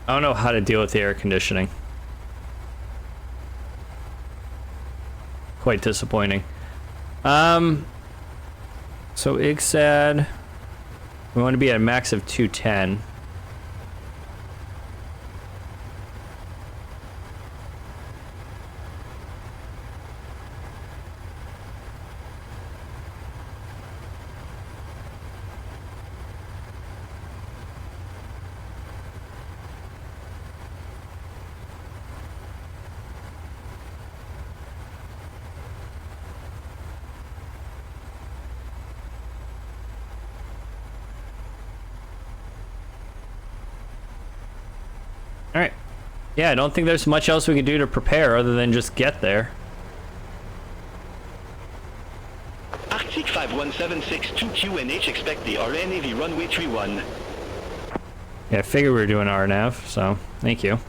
I don't know how to deal with the air conditioning. Quite disappointing. So IGSAD, we want to be at a max of 210. Alright. Yeah, I don't think there's much else we can do to prepare other than just get there. Arctic 51762 QNH, expect the RNAV runway 31. Yeah, I figured we were doing RNAV, so thank you.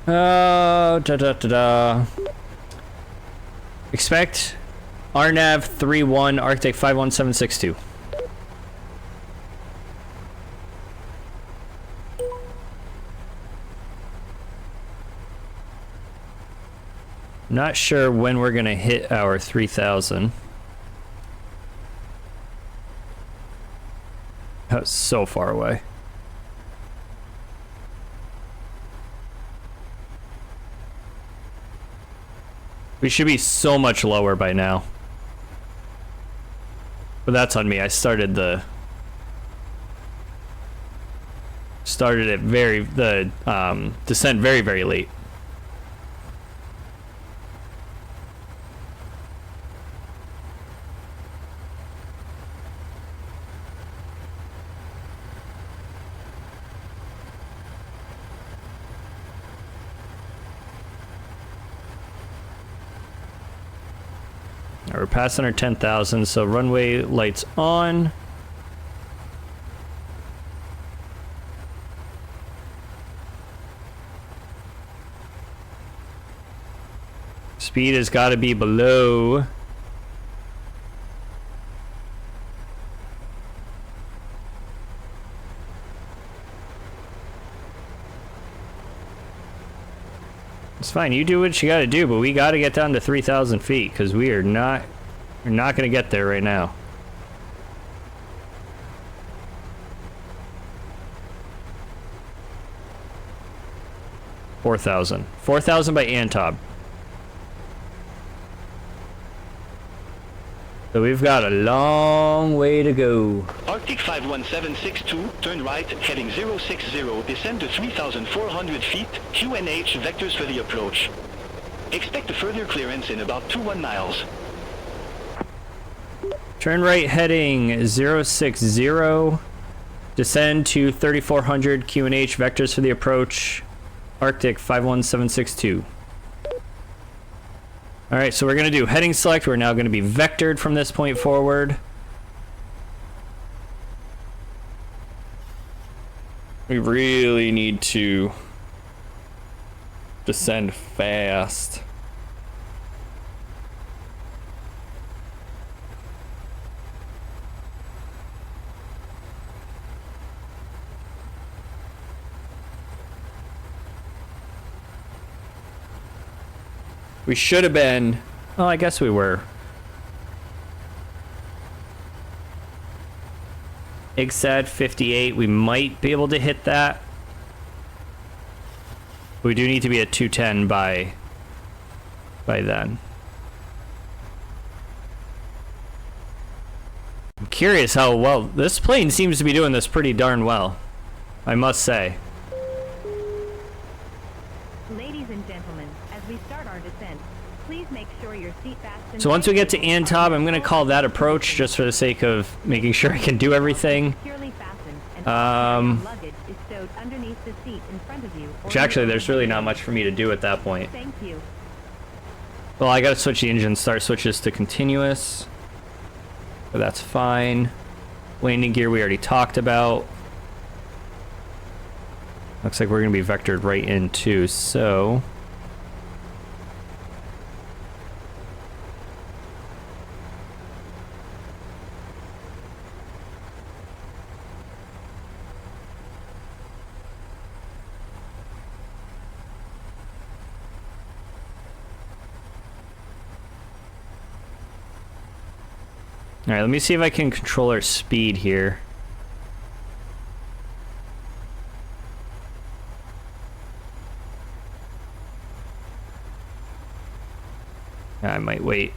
Da-da-da-da. Expect RNAV 31 Arctic 51762. Not sure when we're gonna hit our 3,000. That was so far away. We should be so much lower by now. But that's on me. I started it descent very, very late. We're passing our 10,000, so runway lights on. Speed has got to be below. It's fine, you do what you gotta do, but we gotta get down to 3,000 feet, because we're not gonna get there right now. $4,000 by Antop. So we've got a long way to go. Arctic 51762, turn right, heading 060, descend to 3,400 feet, QNH, vectors for the approach. Expect a further clearance in about 21 miles. Turn right heading 060, descend to 3,400, QNH, vectors for the approach, Arctic 51762. Alright, so we're going to do heading select. We're now going to be vectored from this point forward. We really need to descend fast. We should have been. Well, I guess we were. IGSAD 58. We might be able to hit that. We do need to be at 210 by then. I'm curious how well this plane seems to be doing this pretty darn well, I must say. Ladies and gentlemen, as we start our descent, please make sure your seat fastened. So once we get to Antob, I'm gonna call that approach just for the sake of making sure I can do everything. Securely fastened and luggage is stowed underneath the seat in front of you. Which actually, there's really not much for me to do at that point. Thank you. Well, I gotta switch the engine start switches to continuous. But that's fine. Landing gear we already talked about. Looks like we're gonna be vectored right into, so. Alright, let me see if I can control our speed here. I might wait.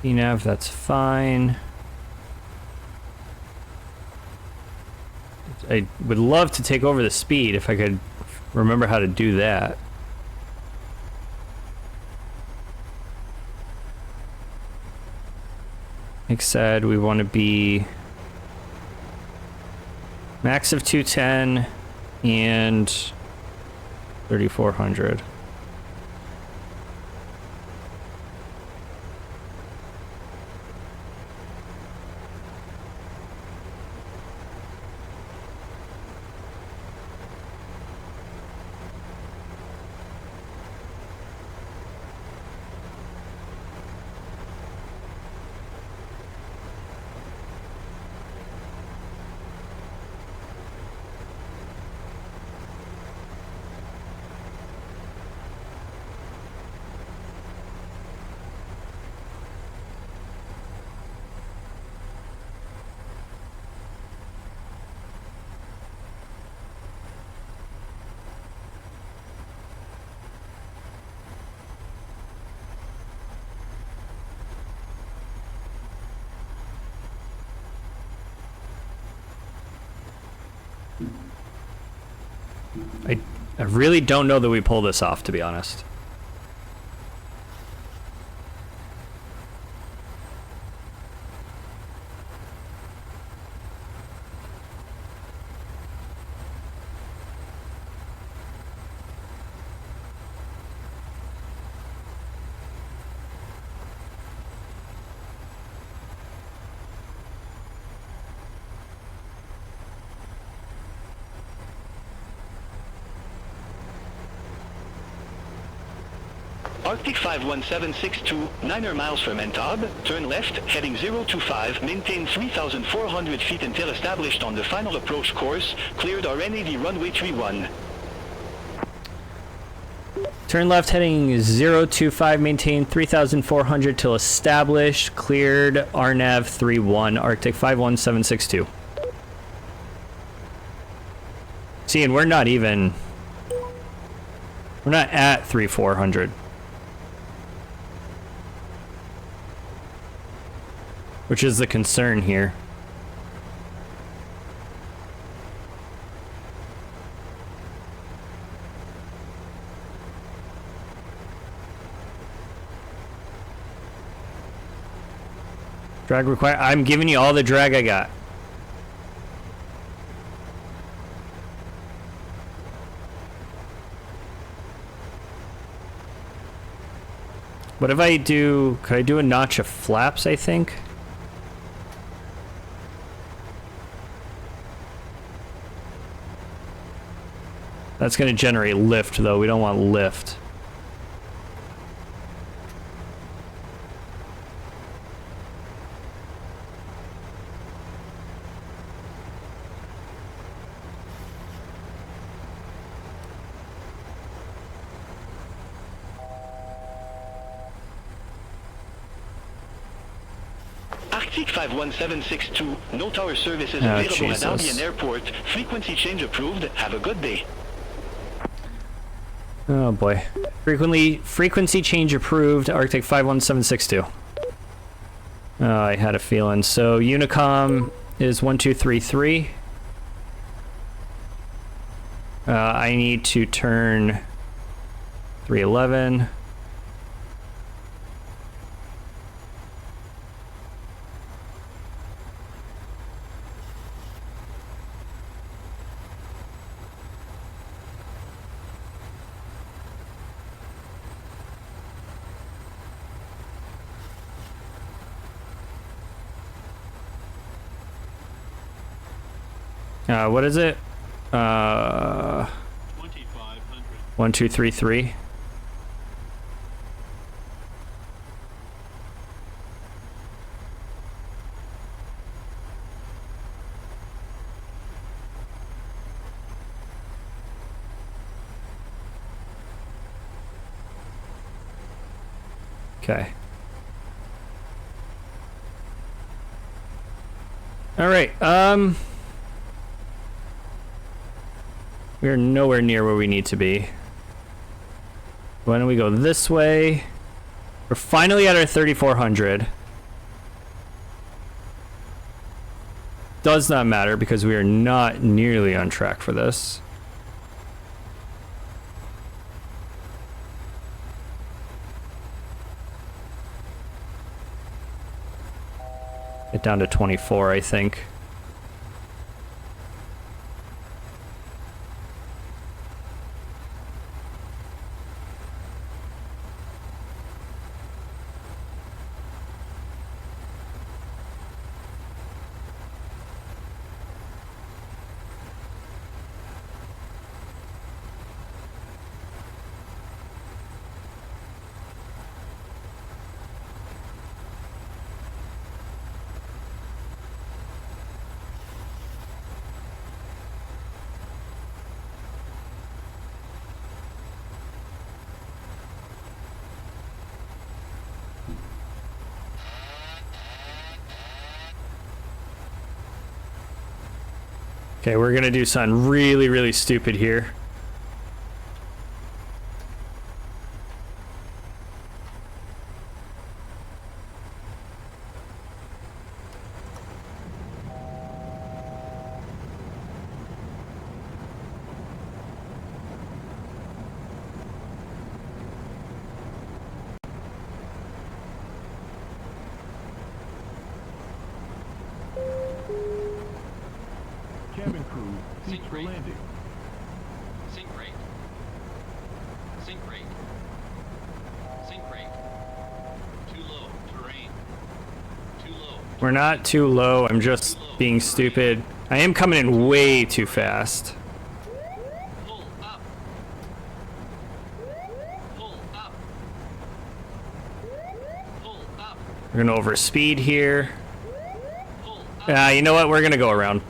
ENAV, that's fine. I would love to take over the speed if I could remember how to do that. Like said, we want to be max of 210 and 3,400. I really don't know that we pull this off, to be honest. Arctic 51762, 9 miles from Antob, turn left, heading 025, maintain 3,400 feet until established on the final approach course, cleared our NAV runway 31. Turn left heading 025, maintain 3,400 till established, cleared RNAV 31, Arctic 51762. See, and we're not at 3,400. Which is the concern here. Drag required. I'm giving you all the drag I got. What if I do... Could I do a notch of flaps, I think? That's going to generate lift, though. We don't want lift. Arctic 51762, no tower services available Jesus. at Albion Airport. Frequency change approved. Have a good day. Oh boy. Frequency change approved, Arctic 51762. Oh, I had a feeling. So Unicom is 1233. I need to turn 311. What is it? 1233. Okay. All right. We're nowhere near where we need to be. Why don't we go this way? We're finally at our 3400. Does not matter because we are not nearly on track for this. Get down to 24, I think. Okay, we're gonna do something really, really stupid here. Cabin crew, seek Sink for rate. landing. Sink rate. Sink rate. Sink rate. Too low. Terrain. Too low. We're not too low, I'm just being stupid. I am coming in way too fast. Pull up. Pull up. Pull up. We're gonna overspeed here. Pull up. You know what? We're gonna go around.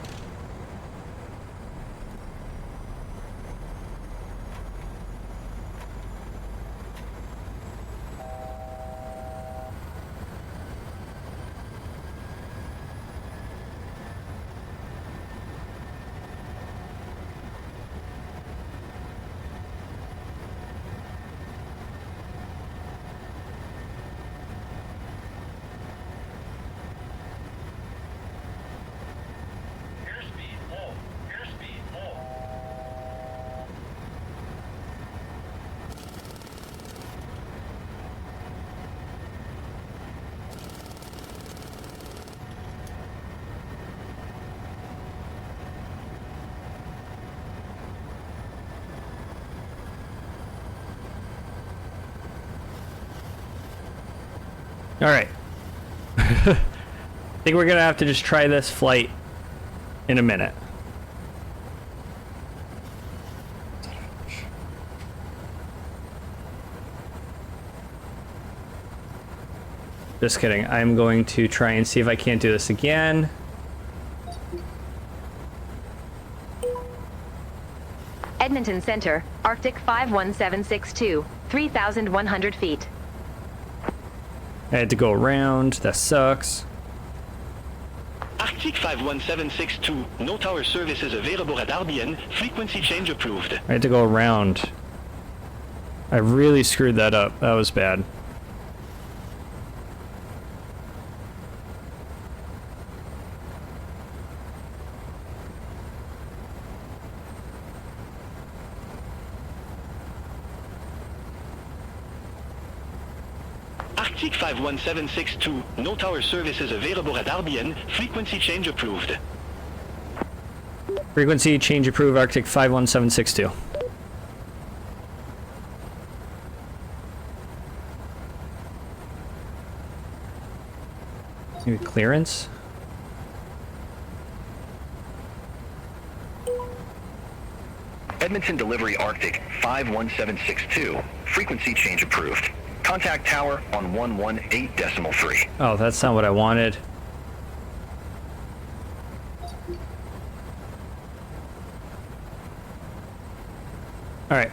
All right. I think we're gonna have to just try this flight in a minute. Just kidding. I'm going to try and see if I can't do this again. Edmonton Center, Arctic 51762, 3,100 feet. I had to go around. That sucks. Arctic 51762, no tower services available at RBN, frequency change approved. I had to go around. I really screwed that up. That was bad. Arctic 51762, no tower services available at RBN, frequency change approved. Frequency change approved, Arctic 51762. Maybe clearance? Edmonton Delivery Arctic 51762, frequency change approved. Contact tower on 118.3. Oh, that's not what I wanted. All right.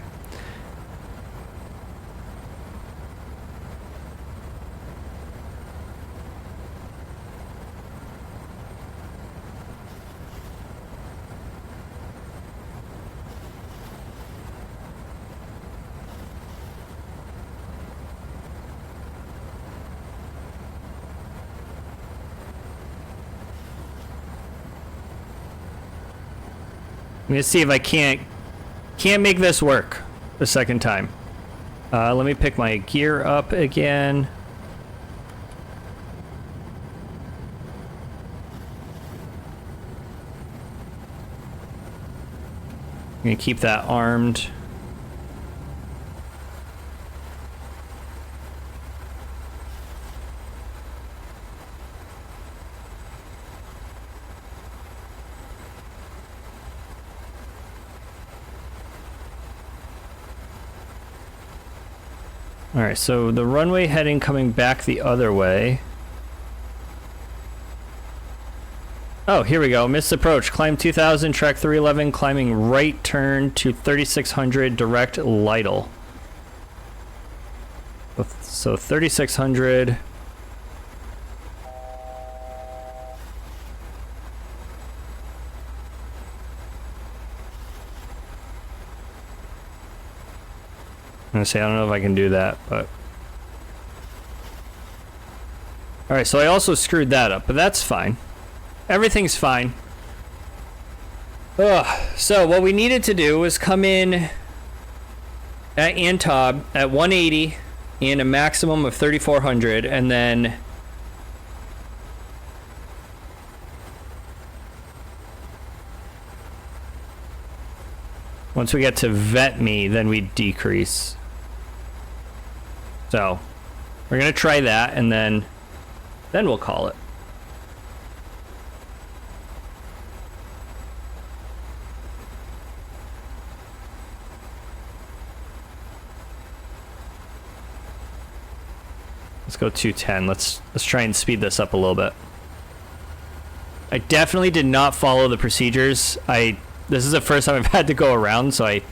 I'm gonna see if I can't make this work the second time. Let me pick my gear up again. I'm gonna keep that armed. Alright, so the runway heading coming back the other way. Oh, here we go. Missed approach. Climb 2000, track 311, climbing right turn to 3600, direct Lytle. So 3600. I'm gonna say I don't know if I can do that, but all right. So I also screwed that up, but that's fine. Everything's fine. Ugh. So what we needed to do was come in at Antob at 180 and a maximum of 3400, and then once we get to vet me, then we decrease. So we're gonna try that, and then we'll call it. Let's go 210. Let's try and speed this up a little bit. I definitely did not follow the procedures. This is the first time I've had to go around, so I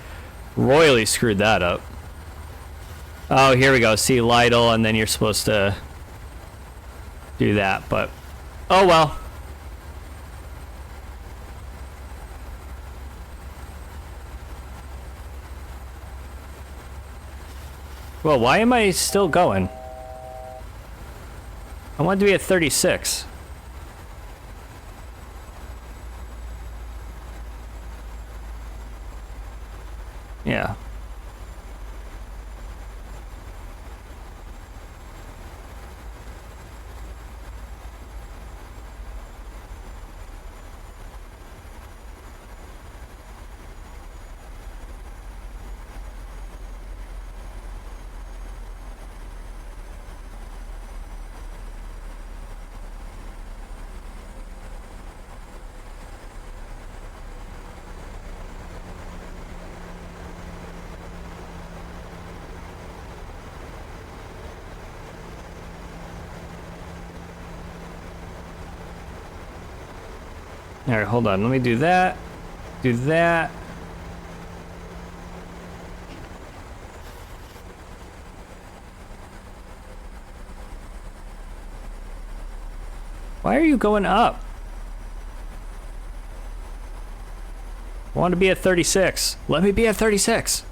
royally screwed that up. Oh, here we go. See Lytle, and then you're supposed to do that, but oh well. Well, why am I still going? I want to be at 36. Yeah. All right, hold on. Let me do that. Do that. Why are you going up? I want to be at 36. Let me be at 36.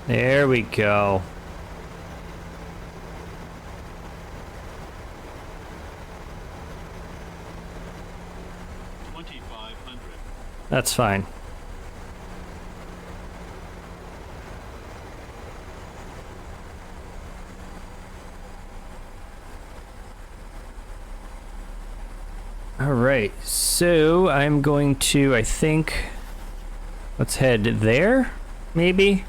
There we go. That's fine. All right, so I'm going to, I think, let's head there, maybe.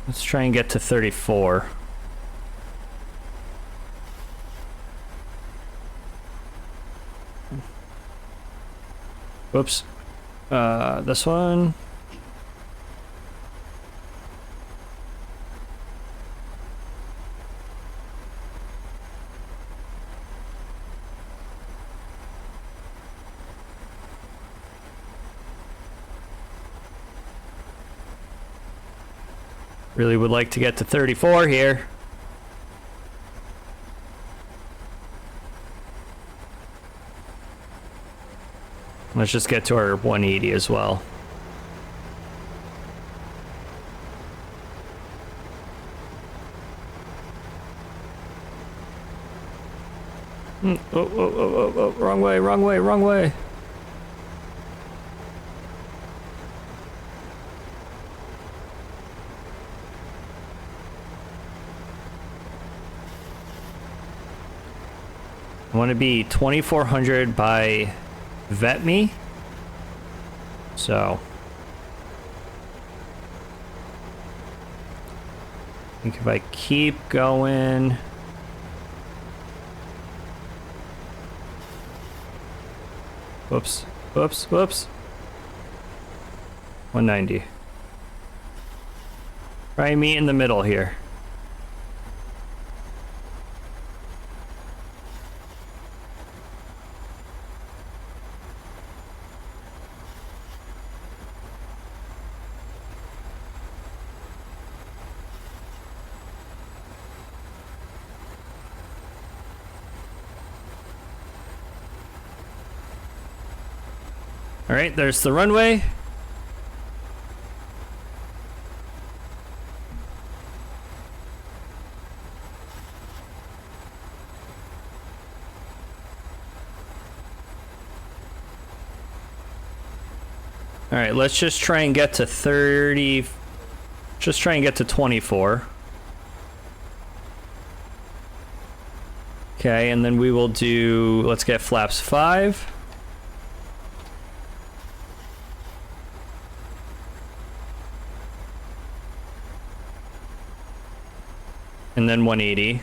Let's try and get to 34. Whoops. This one. Really would like to get to 34 here. Let's just get to our 180 as well. Oh, wrong way, wrong way, wrong way. I want to be 2400 by vet me. So I think if I keep going, whoops, whoops, whoops, 190. Try me in the middle here. All right, there's the runway. All right, let's just try and get to 30. Just try and get to 24. Okay, and then we will do, let's get flaps 5. And then 180.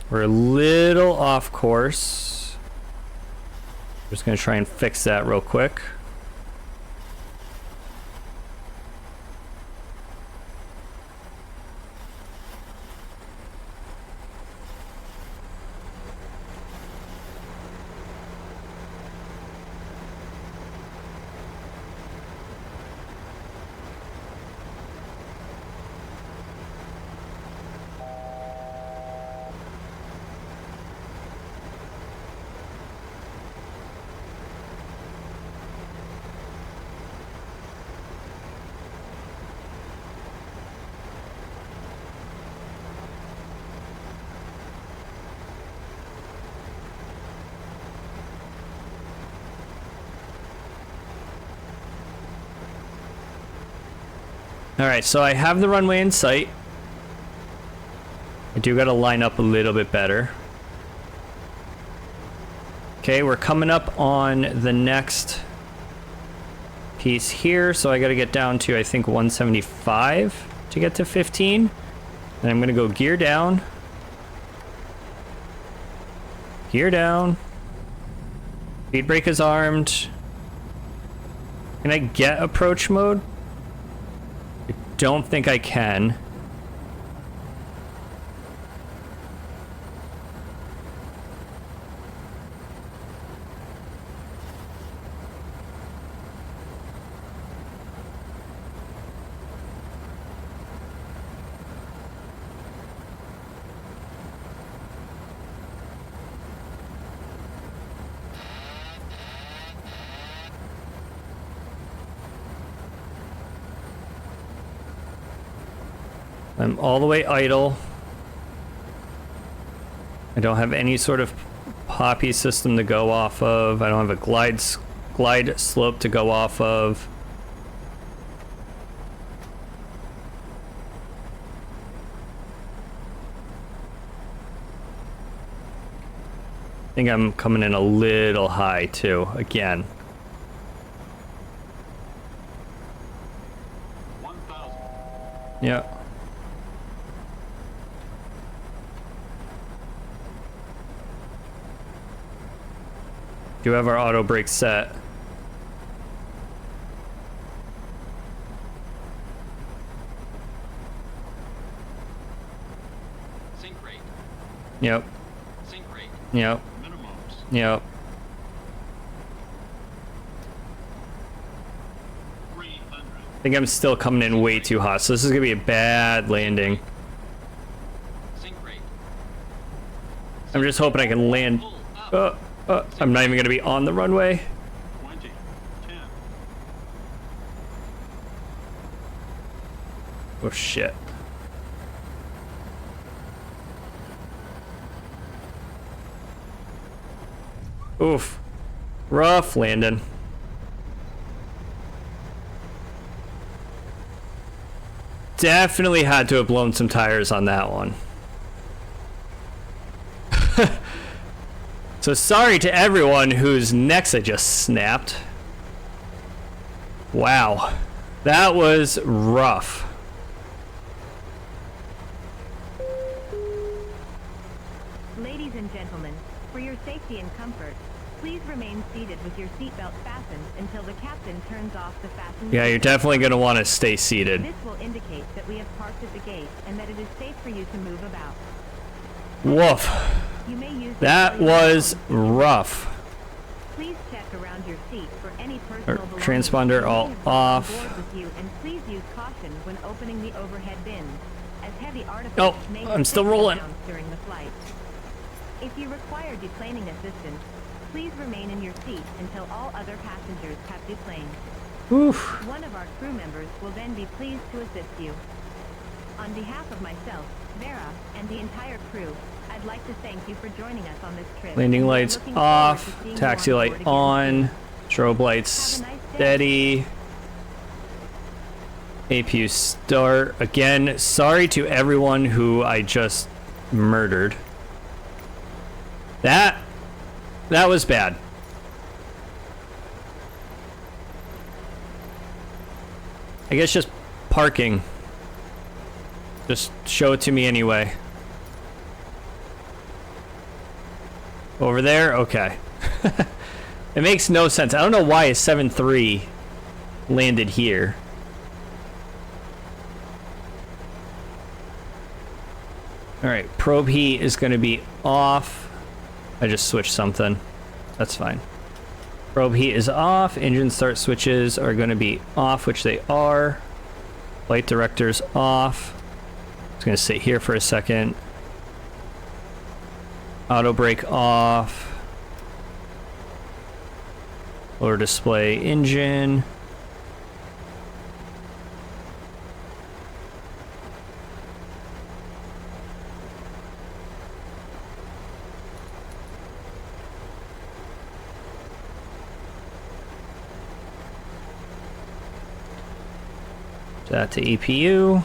We're a little off course. Just gonna try and fix that real quick. Alright, so I have the runway in sight. I do gotta line up a little bit better. Okay, we're coming up on the next piece here, so I gotta get down to, I think, 175 to get to 15. And I'm gonna go gear down. Gear down. Speed brake is armed. Can I get approach mode? I don't think I can. I'm all the way idle. I don't have any sort of poppy system to go off of. I don't have a glide slope to go off of. I think I'm coming in a little high too, again. 1,000. Yeah. Do have our auto brake set. Sync rate. Yep. Sync rate. Yep. Minimums. Yep. 300. I think I'm still coming in way too hot, so this is gonna be a bad landing. Sync rate. I'm just hoping I can land. Pull up. I'm not even gonna be on the runway. 20. 10. Oh shit. Oof. Rough landing. Definitely had to have blown some tires on that one. So sorry to everyone whose necks I just snapped. Wow. That was rough. Ladies and gentlemen, for your safety and comfort, please remain seated with your seatbelt fastened until the captain turns off the fasten. Yeah, you're definitely going to want to stay seated. This will indicate that we have parked at the gate and that it is safe for you to move about. Woof. You may use That was rough. Please check around your seat for any personal belongings transponder you may all have brought on off. board with you, and please use caution when opening the overhead bins, as heavy artifacts Oh, may I'm still hit rolling. ground during the flight. If you require deplaning assistance, please remain in your seat until all other passengers have deplaned. Oof. One of our crew members will then be pleased to assist you. On behalf of myself, Vera, and the entire crew, I'd like to thank you for joining us on this trip. Landing and we're lights looking forward off. to seeing you Taxi on light board again on. soon. Strobe lights Have a nice day. steady. APU start. Again, sorry to everyone who I just murdered. That was bad. I guess just parking. Just show it to me anyway. Over there? Okay. It makes no sense. I don't know why a 7.3 landed here. Alright, probe heat is going to be off. I just switched something. That's fine. Probe heat is off. Engine start switches are going to be off, which they are. Light director's off. It's going to sit here for a second. Auto brake off. Lower display engine. That to EPU. All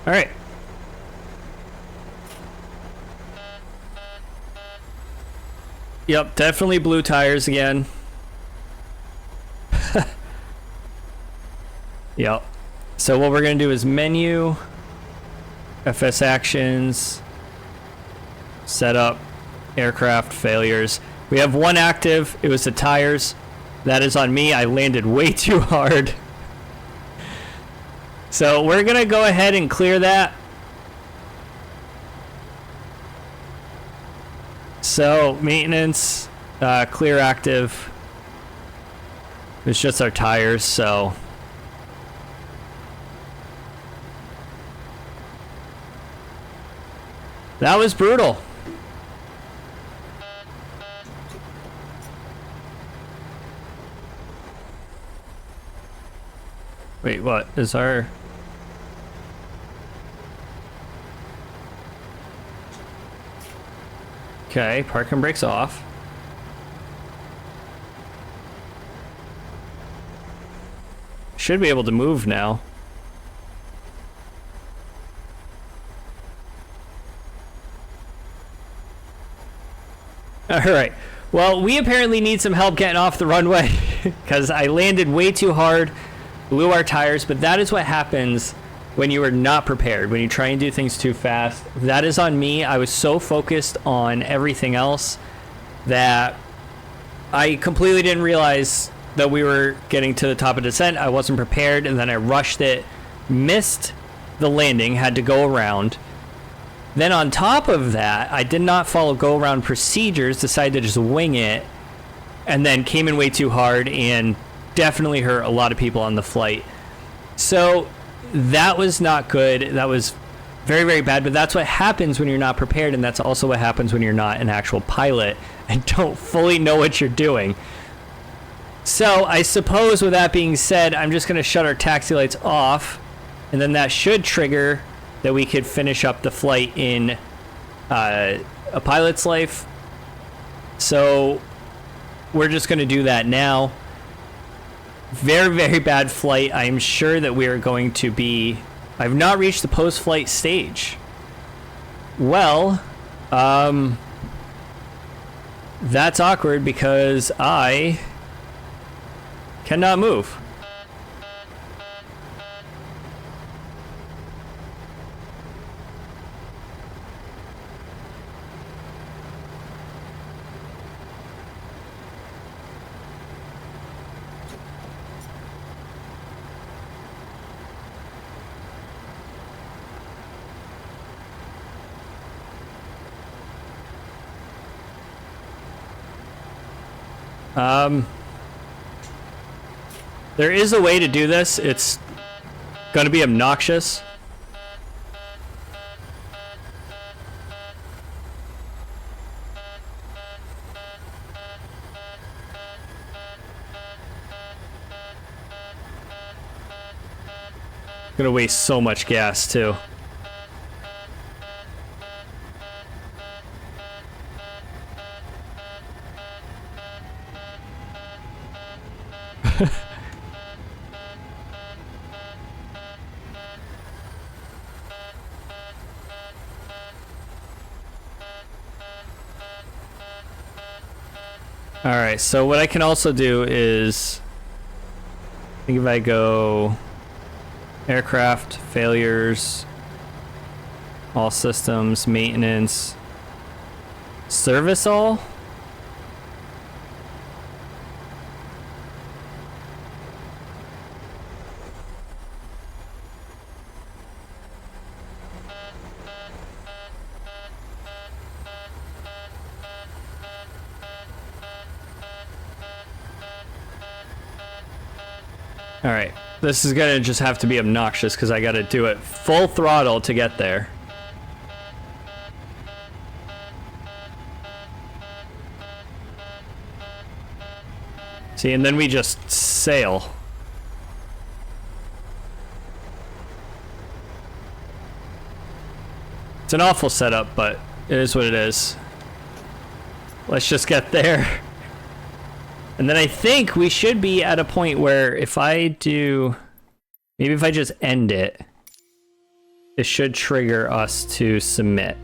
right. Yep, definitely blue tires again. Yep. So what we're gonna do is menu, FS actions, setup, aircraft failures. We have one active. It was the tires. That is on me. I landed way too hard. So we're gonna go ahead and clear that. So maintenance, clear active. It's just our tires, so. That was brutal. Wait, what is our... Okay, park and brakes off. Should be able to move now. Alright, well, we apparently need some help getting off the runway because I landed way too hard, blew our tires, but that is what happens when you are not prepared, when you try and do things too fast. That is on me. I was so focused on everything else that I completely didn't realize that we were getting to the top of descent. I wasn't prepared, and then I rushed it, missed the landing, had to go around. Then on top of that, I did not follow go-around procedures, decided to just wing it, and then came in way too hard and definitely hurt a lot of people on the flight. So that was not good. That was very, very bad, but that's what happens when you're not prepared, and that's also what happens when you're not an actual pilot and don't fully know what you're doing. So I suppose with that being said, I'm just going to shut our taxi lights off, and then that should trigger that we could finish up the flight in a pilot's life. So we're just going to do that now. Very, very bad flight. I'm sure that we are going to be... I've not reached the post-flight stage. Well, that's awkward because I cannot move. There is a way to do this. It's gonna be obnoxious. Gonna waste so much gas too. Alright, so what I can also do is, I think if I go aircraft, failures, all systems, maintenance, service all? Alright, this is gonna just have to be obnoxious because I gotta do it full throttle to get there. See, and then we just sail. It's an awful setup, but it is what it is. Let's just get there. And then I think we should be at a point where if I do... Maybe if I just end it, it should trigger us to submit.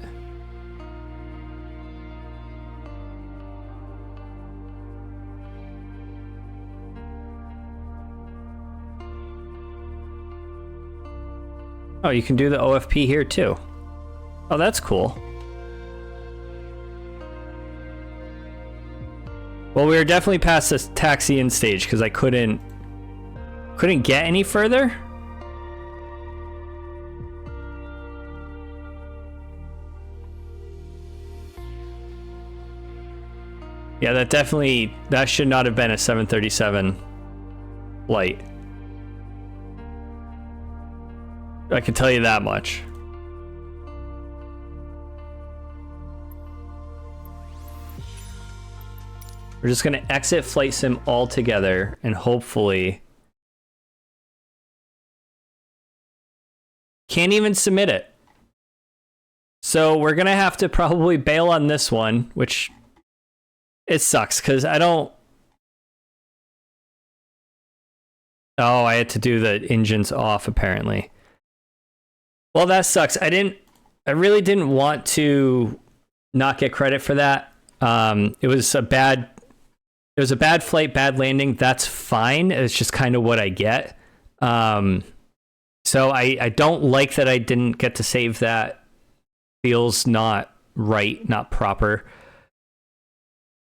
Oh, you can do the OFP here too. Oh, that's cool. Well, we were definitely past this taxi in stage because I couldn't get any further. Yeah, that should not have been a 737 flight. I can tell you that much. We're just gonna exit Flight Sim altogether and hopefully... Can't even submit it. So we're gonna have to probably bail on this one, which it sucks because I don't... Oh, I had to do the engines off apparently. Well, that sucks. I really didn't want to not get credit for that. It was a bad flight, bad landing. That's fine. It's just kind of what I get. So I don't like that I didn't get to save that. Feels not right, not proper.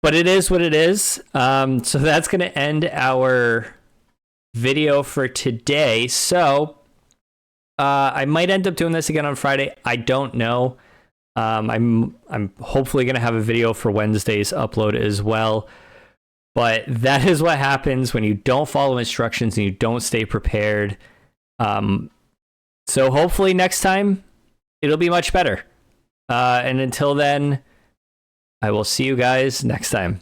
But it is what it is. So that's going to end our video for today. So I might end up doing this again on Friday. I don't know. I'm hopefully going to have a video for Wednesday's upload as well. But that is what happens when you don't follow instructions and you don't stay prepared. So hopefully next time it'll be much better. And until then, I will see you guys next time.